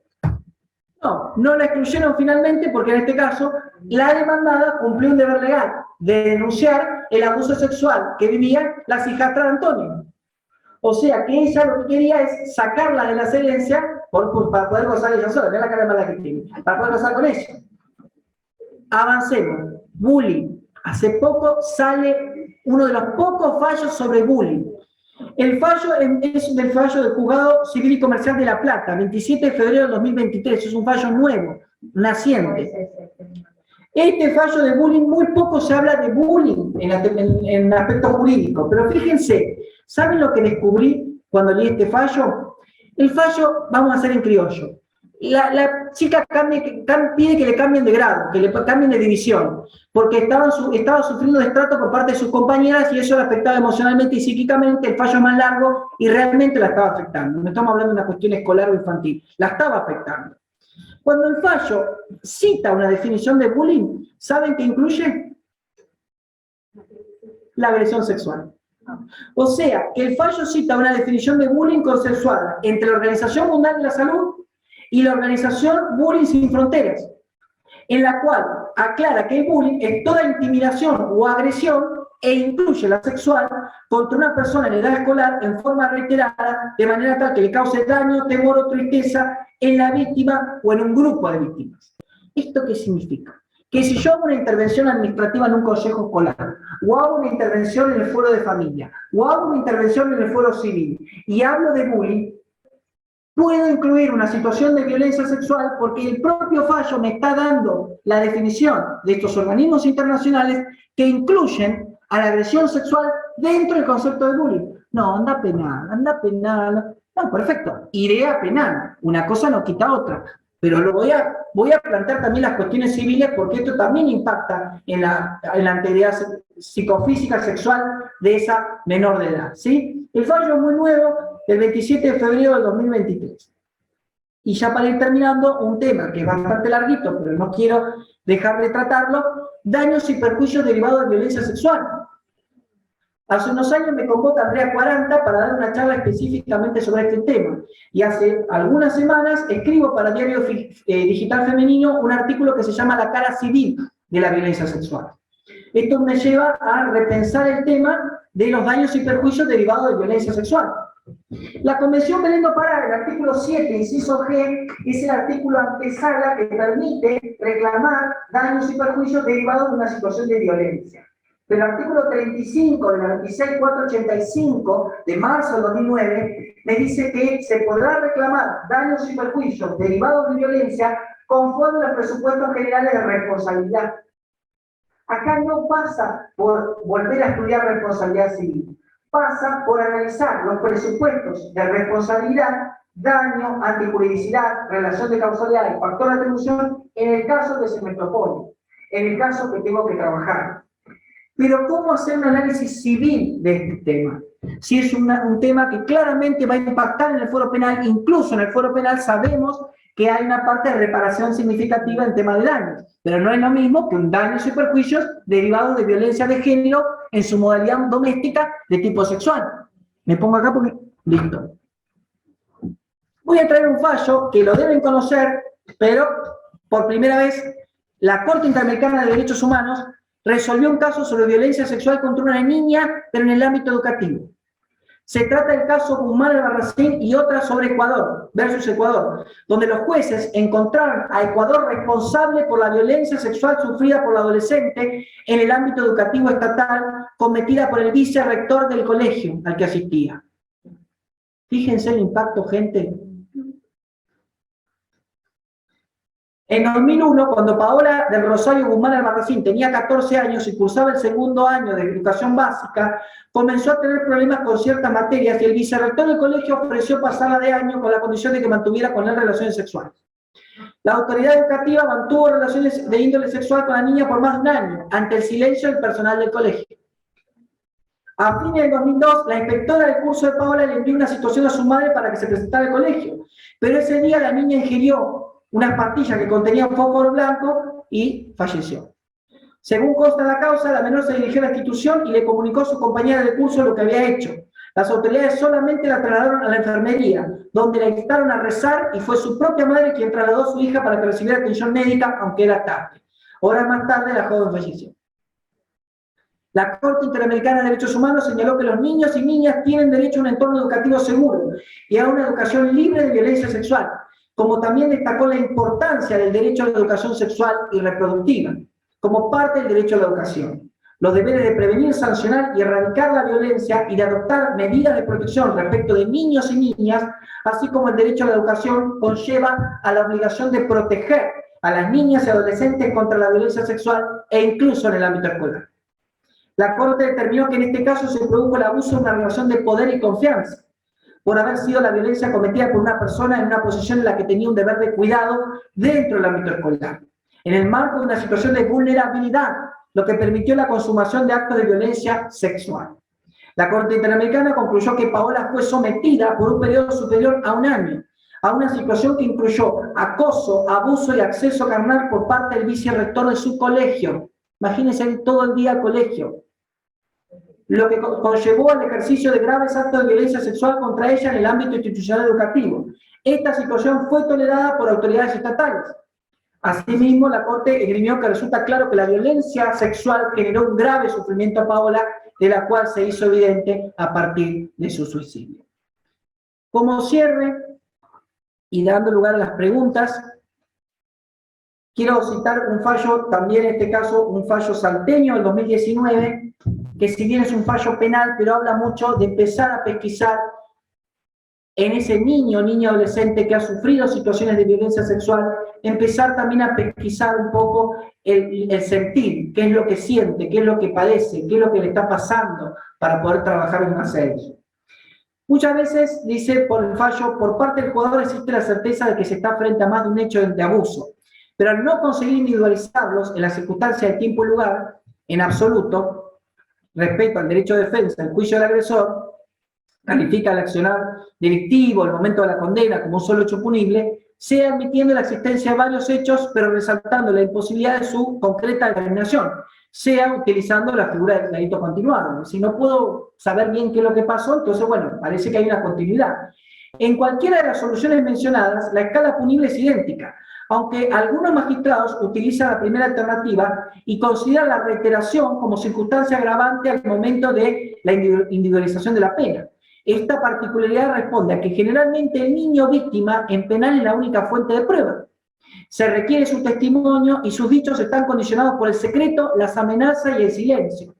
D: No la excluyeron finalmente porque en este caso la demandada cumplió un deber legal de denunciar el abuso sexual que vivían las hijastras de Antonio. O sea que ella lo que quería es sacarla de la herencias para poder gozar ella sola, mira la cara mala que tiene, para poder gozar con ella. Avancemos. Bullying. Hace poco sale uno de los pocos fallos sobre bullying. El fallo es del fallo del Juzgado Civil y Comercial de La Plata, 27 de febrero de 2023. Es un fallo nuevo, naciente. Este fallo de bullying, muy poco se habla de bullying en aspecto jurídico, pero fíjense, ¿saben lo que descubrí cuando leí este fallo? El fallo, vamos a hacer en criollo. La chica pide que le cambien de grado, que le cambien de división, porque estaba sufriendo destrato por parte de sus compañeras y eso la afectaba emocionalmente y psíquicamente. El fallo es más largo y realmente la estaba afectando. No estamos hablando de una cuestión escolar o infantil, la estaba afectando. Cuando el fallo cita una definición de bullying, ¿saben qué incluye? La agresión sexual. O sea, que el fallo cita una definición de bullying consensuada entre la Organización Mundial de la Salud y la organización Bullying Sin Fronteras, en la cual aclara que el bullying es toda intimidación o agresión e incluye la sexual contra una persona en edad escolar en forma reiterada, de manera tal que le cause daño, temor o tristeza en la víctima o en un grupo de víctimas. ¿Esto qué significa? Que si yo hago una intervención administrativa en un consejo escolar, o hago una intervención en el foro de familia, o hago una intervención en el foro civil, y hablo de bullying, puedo incluir una situación de violencia sexual porque el propio fallo me está dando la definición de estos organismos internacionales que incluyen a la agresión sexual dentro del concepto de bullying. No, anda penal. No, perfecto, iré a penal. Una cosa no quita otra. Pero lo voy a plantear también las cuestiones civiles porque esto también impacta en la integridad psicofísica sexual de esa menor de edad, ¿sí? El fallo es muy nuevo, el 27 de febrero del 2023. Y ya para ir terminando, un tema que es bastante larguito, pero no quiero dejar de tratarlo, daños y perjuicios derivados de violencia sexual. Hace unos años me convoca Andrea 40 para dar una charla específicamente sobre este tema. Y hace algunas semanas escribo para Diario Digital Femenino un artículo que se llama La cara civil de la violencia sexual. Esto me lleva a repensar el tema de los daños y perjuicios derivados de violencia sexual. La Convención Belén do Pará, el artículo 7, inciso G, es el artículo antesala que permite reclamar daños y perjuicios derivados de una situación de violencia. Pero el artículo 35 de la 26485 de marzo del 2009 me dice que se podrá reclamar daños y perjuicios derivados de violencia conforme a los presupuestos generales de responsabilidad. Acá no pasa por volver a estudiar responsabilidad civil.
B: pasa por analizar los presupuestos de responsabilidad, daño, antijuridicidad, relación de causalidad y factor de atribución en el caso que se me propone, en el caso que tengo que trabajar. Pero ¿cómo hacer un análisis civil de este tema? Si es un tema que claramente va a impactar en el fuero penal, incluso en el fuero penal sabemos que hay una parte de reparación significativa en tema de daños, pero no es lo mismo que un daño y perjuicios derivados de violencia de género en su modalidad doméstica de tipo sexual. Me pongo acá porque... Listo. Voy a traer un fallo que lo deben conocer, pero por primera vez la Corte Interamericana de Derechos Humanos resolvió un caso sobre violencia sexual contra una niña, pero en el ámbito educativo. Se trata del caso Guzmán Albarracín y otra sobre Ecuador, versus Ecuador, donde los jueces encontraron a Ecuador responsable por la violencia sexual sufrida por la adolescente en el ámbito educativo estatal, cometida por el vicerrector del colegio al que asistía. Fíjense el impacto, gente. En 2001, cuando Paola del Rosario Guzmán Albarracín tenía 14 años y cursaba el segundo año de educación básica, comenzó a tener problemas con ciertas materias y el vicerrector del colegio ofreció pasarla de año con la condición de que mantuviera con él relaciones sexuales. La autoridad educativa mantuvo relaciones de índole sexual con la niña por más de un año, ante el silencio del personal del colegio. A fines del 2002, la inspectora del curso de Paola le envió una situación a su madre para que se presentara al colegio, pero ese día la niña ingirió unas pastillas que contenían fósforo blanco y falleció. Según consta en la causa, la menor se dirigió a la institución y le comunicó a su compañera de curso lo que había hecho. Las autoridades solamente la trasladaron a la enfermería, donde la instaron a rezar y fue su propia madre quien trasladó a su hija para que recibiera atención médica, aunque era tarde. Horas más tarde, la joven falleció. La Corte Interamericana de Derechos Humanos señaló que los niños y niñas tienen derecho a un entorno educativo seguro y a una educación libre de violencia sexual, como también destacó la importancia del derecho a la educación sexual y reproductiva, como parte del derecho a la educación, los deberes de prevenir, sancionar y erradicar la violencia y de adoptar medidas de protección respecto de niños y niñas, así como el derecho a la educación conlleva a la obligación de proteger a las niñas y adolescentes contra la violencia sexual e incluso en el ámbito escolar. La Corte determinó que en este caso se produjo el abuso de una relación de poder y confianza, por haber sido la violencia cometida por una persona en una posición en la que tenía un deber de cuidado dentro del ámbito escolar, en el marco de una situación de vulnerabilidad, lo que permitió la consumación de actos de violencia sexual. La Corte Interamericana concluyó que Paola fue sometida por un periodo superior a un año a una situación que incluyó acoso, abuso y acceso carnal por parte del vicerrector de su colegio. Imagínense ir todo el día al colegio, lo que conllevó al ejercicio de graves actos de violencia sexual contra ella en el ámbito institucional educativo. Esta situación fue tolerada por autoridades estatales. Asimismo, la Corte esgrimió que resulta claro que la violencia sexual generó un grave sufrimiento a Paola, de la cual se hizo evidente a partir de su suicidio. Como cierre, y dando lugar a las preguntas, quiero citar un fallo, también en este caso un fallo salteño del 2019, que si bien es un fallo penal, pero habla mucho de empezar a pesquisar en ese niño, niña adolescente que ha sufrido situaciones de violencia sexual, empezar también a pesquisar un poco el sentir, qué es lo que siente, qué es lo que padece, qué es lo que le está pasando para poder trabajar en base a ello. Muchas veces, dice por el fallo, por parte del jugador existe la certeza de que se está frente a más de un hecho de abuso, pero al no conseguir individualizarlos en la circunstancia de tiempo y lugar, en absoluto, respecto al derecho de defensa, el juicio del agresor, califica el accionar delictivo, el momento de la condena, como un solo hecho punible, sea admitiendo la existencia de varios hechos, pero resaltando la imposibilidad de su concreta determinación, sea utilizando la figura del delito continuado. Si no puedo saber bien qué es lo que pasó, entonces, bueno, parece que hay una continuidad. En cualquiera de las soluciones mencionadas, la escala punible es idéntica, aunque algunos magistrados utilizan la primera alternativa y consideran la reiteración como circunstancia agravante al momento de la individualización de la pena. Esta particularidad responde a que generalmente el niño víctima en penal es la única fuente de prueba. Se requiere su testimonio y sus dichos están condicionados por el secreto, las amenazas y el silencio.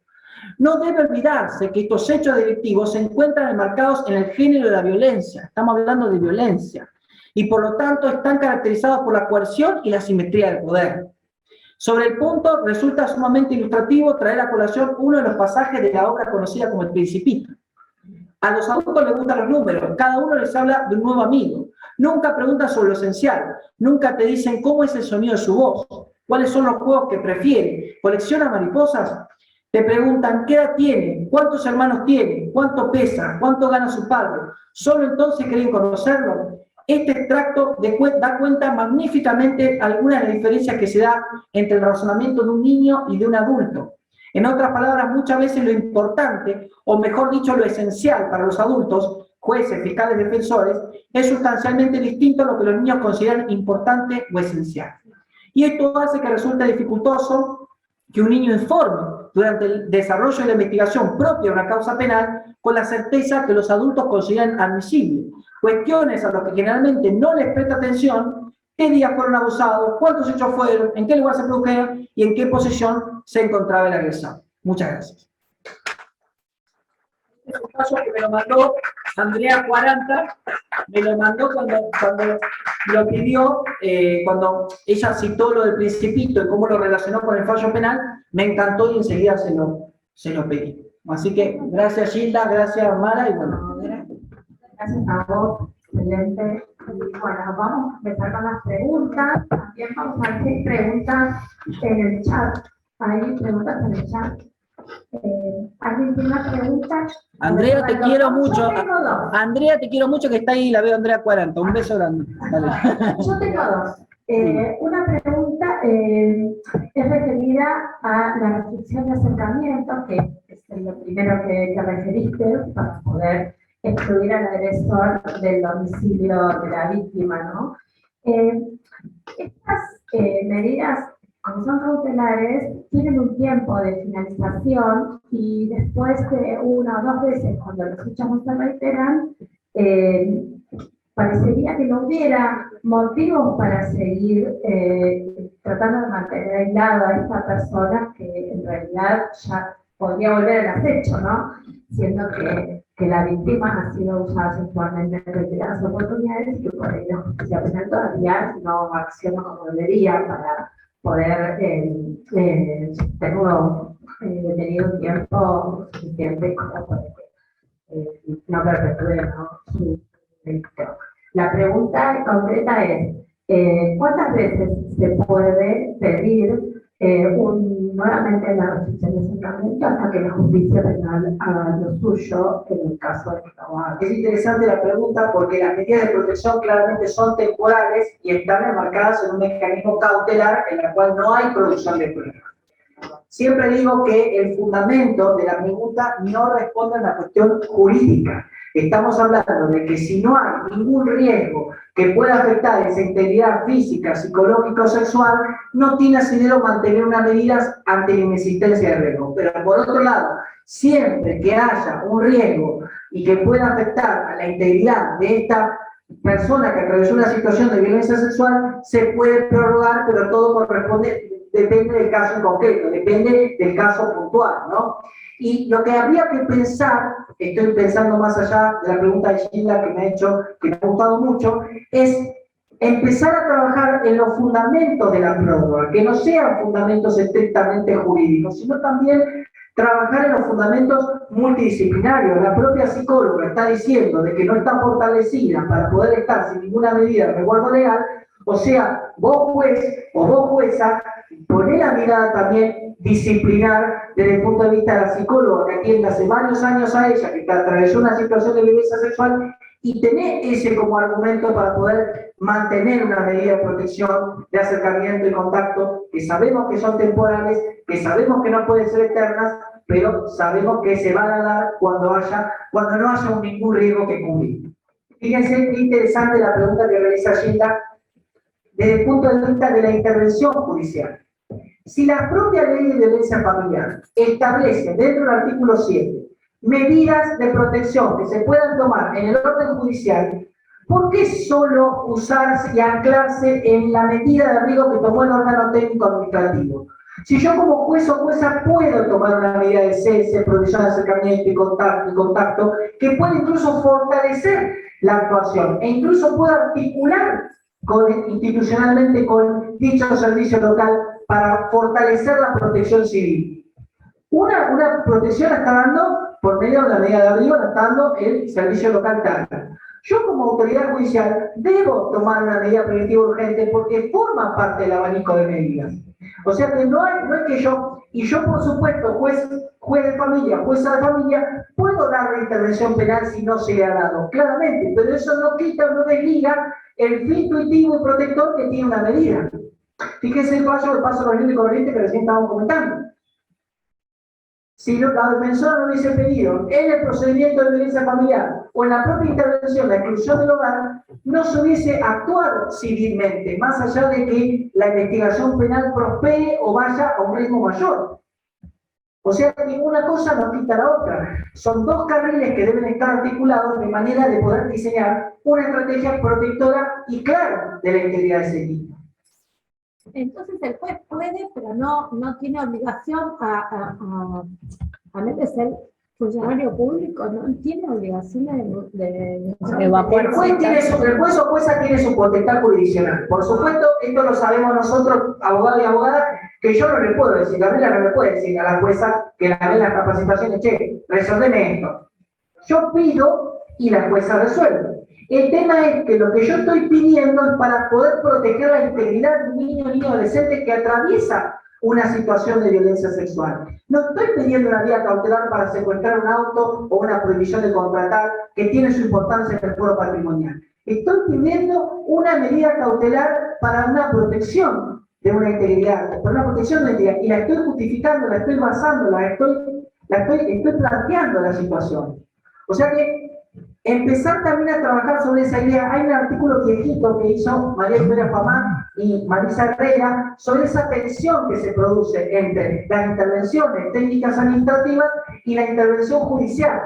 B: No debe olvidarse que estos hechos delictivos se encuentran enmarcados en el género de la violencia. Estamos hablando de violencia. Y por lo tanto están caracterizados por la coerción y la simetría del poder. Sobre el punto, resulta sumamente ilustrativo traer a colación uno de los pasajes de la obra conocida como El Principito.
D: A los adultos les gustan los números, cada uno les habla de un nuevo amigo. Nunca preguntan sobre lo esencial, nunca te dicen cómo es el sonido de su voz, cuáles son los juegos que prefiere, colecciona mariposas. Te preguntan qué edad tiene, cuántos hermanos tiene, cuánto pesa, cuánto gana su padre. Solo entonces quieren conocerlo. Este extracto da cuenta magníficamente algunas de las diferencias que se dan entre el razonamiento de un niño y de un adulto. En otras palabras, muchas veces lo importante, o mejor dicho, lo esencial para los adultos, jueces, fiscales, defensores, es sustancialmente distinto a lo que los niños consideran importante o esencial. Y esto hace que resulte dificultoso que un niño informe durante el desarrollo de la investigación propia de una causa penal con la certeza que los adultos consideran admisible. Cuestiones a las que generalmente no les presta atención: qué días fueron abusados, cuántos hechos fueron, en qué lugar se produjeron y en qué posición se encontraba el agresor. Muchas gracias. Este es un caso que me lo mandó Andrea 40, me lo mandó cuando lo pidió, cuando ella citó lo del Principito y cómo lo relacionó con el fallo penal, me encantó y enseguida se lo pedí. Así que gracias Gilda, gracias Mara y bueno.
A: Gracias a vos, excelente. Y bueno, vamos a empezar con las preguntas. También vamos a ver si hay preguntas en el chat. Hay preguntas en el chat. ¿Alguien tiene una pregunta?
D: Andrea, te quiero mucho.
A: Yo tengo dos.
D: Andrea, te quiero mucho, que está ahí, la veo Andrea 40. Un beso grande. Dale.
A: Yo tengo dos. Una pregunta es referida a la restricción de acercamiento, que es lo primero que referiste para poder excluir al agresor del domicilio de la víctima, ¿no? Estas medidas, como son cautelares, tienen un tiempo de finalización y después de una o dos veces, cuando los hechos no se reiteran, parecería que no hubiera motivos para seguir tratando de mantener aislado a esta persona que en realidad ya podría volver al acecho, ¿no? Siendo que la víctima ha sido usada sexualmente en reiteradas oportunidades y que por ello justicia penal todavía no acciona como debería para poder tenerlo detenido un tiempo suficiente como para que no perpetúe, ¿no?, su delito. La pregunta concreta es, ¿cuántas veces se puede pedir nuevamente la restricción de acercamiento hasta que la justicia penal haga lo suyo en el caso de que no haga?
D: Es interesante la pregunta porque las medidas de protección claramente son temporales y están enmarcadas en un mecanismo cautelar en el cual no hay producción de pruebas. Siempre digo que el fundamento de la minuta no responde a la cuestión jurídica. Estamos hablando de que si no hay ningún riesgo que pueda afectar esa integridad física, psicológica o sexual, no tiene asidero mantener unas medidas ante la inexistencia de riesgo. Pero por otro lado, siempre que haya un riesgo y que pueda afectar a la integridad de esta persona que atravesó una situación de violencia sexual, se puede prorrogar, pero todo depende del caso en concreto, depende del caso puntual, ¿no? Y lo que habría que pensar, estoy pensando más allá de la pregunta de Gilda que me ha hecho, que me ha gustado mucho, es empezar a trabajar en los fundamentos de la prórroga, que no sean fundamentos estrictamente jurídicos, sino también trabajar en los fundamentos multidisciplinarios. La propia psicóloga está diciendo de que no está fortalecida para poder estar sin ninguna medida de resguardo legal. O sea, vos juez o vos jueza, poné la mirada también disciplinar desde el punto de vista de la psicóloga que atiende hace varios años a ella, que atravesó una situación de violencia sexual, y tener ese como argumento para poder mantener una medida de protección, de acercamiento y contacto, que sabemos que son temporales, que sabemos que no pueden ser eternas, pero sabemos que se van a dar cuando no haya ningún riesgo que cubrir. Fíjense qué interesante la pregunta que realiza Gilda desde el punto de vista de la intervención judicial. Si la propia ley de violencia familiar establece dentro del artículo 7 medidas de protección que se puedan tomar en el orden judicial, ¿por qué solo usarse y anclarse en la medida de riesgo que tomó el órgano técnico administrativo? Si yo como juez o jueza puedo tomar una medida de cese, provisión de acercamiento y contacto, que puede incluso fortalecer la actuación e incluso puedo articular institucionalmente con dicho servicio local para fortalecer la protección civil. Una protección está dando
B: por medio de la medida de abrigo, adaptando el servicio local TARA. Yo como autoridad judicial debo tomar una medida preventiva urgente porque forma parte del abanico de medidas. O sea que no es que yo, y yo por supuesto, juez de familia, jueza de familia, puedo dar la intervención penal si no se le ha dado, claramente, pero eso no quita, no desliga el fin intuitivo y protector que tiene una medida. Fíjense el paso corriente y corriente que recién estábamos comentando. Si la defensora no hubiese pedido en el procedimiento de violencia familiar o en la propia intervención, la exclusión del hogar, no se hubiese actuado civilmente, más allá de que la investigación penal prospere o vaya a un ritmo mayor. O sea que ninguna cosa no quita la otra. Son dos carriles que deben estar articulados de manera de poder diseñar una estrategia protectora y clara de la integridad de ese equipo.
C: Entonces el juez puede, pero no tiene obligación a menos ser funcionario público, no tiene obligación de evacuar.
B: El juez o jueza tiene su potestad jurisdiccional. Por supuesto, esto lo sabemos nosotros, abogados y abogadas, que yo no le puedo decir, Gabriela no le puede decir a la jueza que la ve en las capacitaciones, che, resolveme esto. Yo pido y la jueza resuelve. El tema es que lo que yo estoy pidiendo es para poder proteger la integridad de un niño o niña adolescente que atraviesa una situación de violencia sexual. No estoy pidiendo una vía cautelar para secuestrar un auto o una prohibición de contratar que tiene su importancia en el foro patrimonial. Estoy pidiendo una medida cautelar para una protección de una integridad, para una protección de la integridad, y la estoy justificando, la estoy basando, estoy planteando la situación. O sea que empezar también a trabajar sobre esa idea. Hay un artículo viejito que hizo María Victoria Pamán y Marisa Herrera sobre esa tensión que se produce entre las intervenciones técnicas administrativas y la intervención judicial.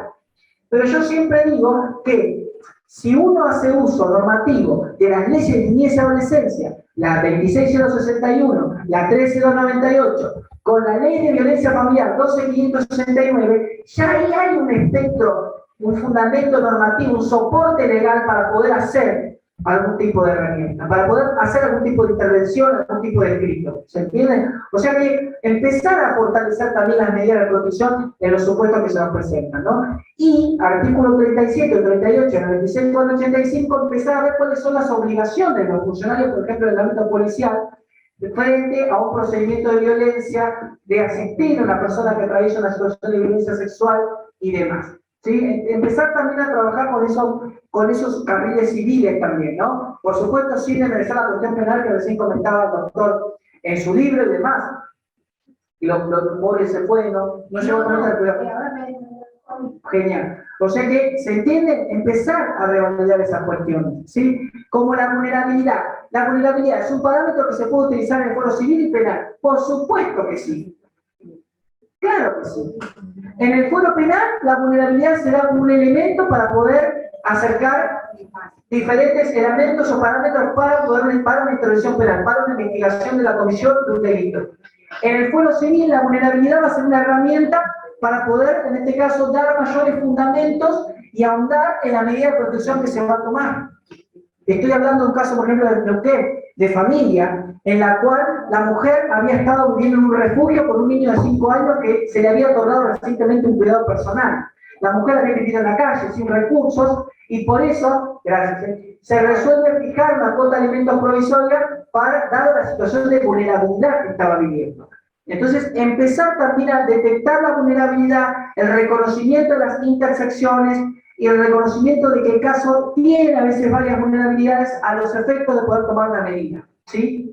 B: Pero yo siempre digo que si uno hace uso normativo de las leyes de niñez y adolescencia, la 26061, la 13298, con la ley de violencia familiar 12569, ya ahí hay un espectro, un fundamento normativo, un soporte legal para poder hacer algún tipo de herramienta, para poder hacer algún tipo de intervención, algún tipo de escrito. ¿Se entiende? O sea que empezar a fortalecer también las medidas de protección en los supuestos que se nos presentan, ¿no? Y artículo 37, 38, 96, 485, empezar a ver cuáles son las obligaciones de los funcionarios, por ejemplo, del ámbito policial, frente a un procedimiento de violencia, de asistir a una persona que atraviesa una situación de violencia sexual y demás. ¿Sí? Empezar también a trabajar con esos carriles civiles también, ¿no? Por supuesto, sin enderezar la cuestión penal que recién comentaba el doctor en su libro y demás. Y los pobres se fue, ¿no? No llegó a comentar, pero... Genial. O sea que, ¿se entiende? Empezar a revalidar esas cuestiones, ¿sí? Como la vulnerabilidad. La vulnerabilidad es un parámetro que se puede utilizar en el foro civil y penal. Por supuesto que sí. Claro que sí. En el foro penal, la vulnerabilidad será un elemento para poder acercar diferentes elementos o parámetros para una intervención penal, para una investigación de la comisión de un delito. En el foro civil, la vulnerabilidad va a ser una herramienta para poder, en este caso, dar mayores fundamentos y ahondar en la medida de protección que se va a tomar. Estoy hablando de un caso, por ejemplo, de familia, en la cual la mujer había estado viviendo en un refugio con un niño de 5 años que se le había otorgado recientemente un cuidado personal. La mujer había vivido en la calle sin recursos y por eso, gracias, se resuelve fijar una cuota de alimentos provisoria para dar la situación de vulnerabilidad que estaba viviendo. Entonces, empezar también a detectar la vulnerabilidad, el reconocimiento de las intersecciones y el reconocimiento de que el caso tiene a veces varias vulnerabilidades a los efectos de poder tomar una medida, ¿sí?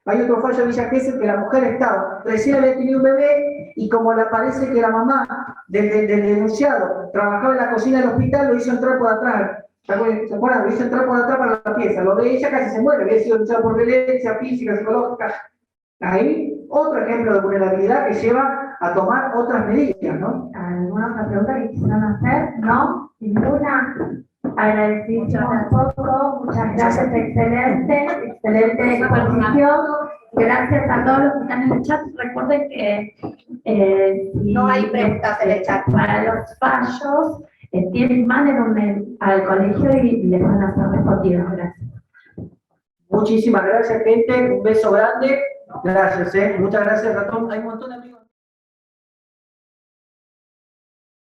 B: Hay otro fallo de Villa Gesell que la mujer estaba, recién había tenido un bebé y como le parece que la mamá del denunciado trabajaba en la cocina del hospital, lo hizo entrar por atrás. ¿Se acuerdan? Lo hizo entrar por atrás para la pieza. Lo ve ella, casi se muere, había sido denunciado por violencia física, psicológica. Ahí, otro ejemplo de vulnerabilidad que lleva a tomar otras medidas, ¿no?
A: ¿Alguna otra pregunta que quisieran hacer? ¿No? ¿Ninguna? Agradecimiento un poco, muchas gracias, excelente exposición. Gracias a todos los que están en el chat. Recuerden que si
C: No hay preguntas en el chat.
A: Para los fallos, manden un mail al colegio y les van a ser respondidos. Gracias.
B: Muchísimas gracias, gente. Un beso grande. Gracias, muchas gracias, Ratón. Hay un montón de amigos.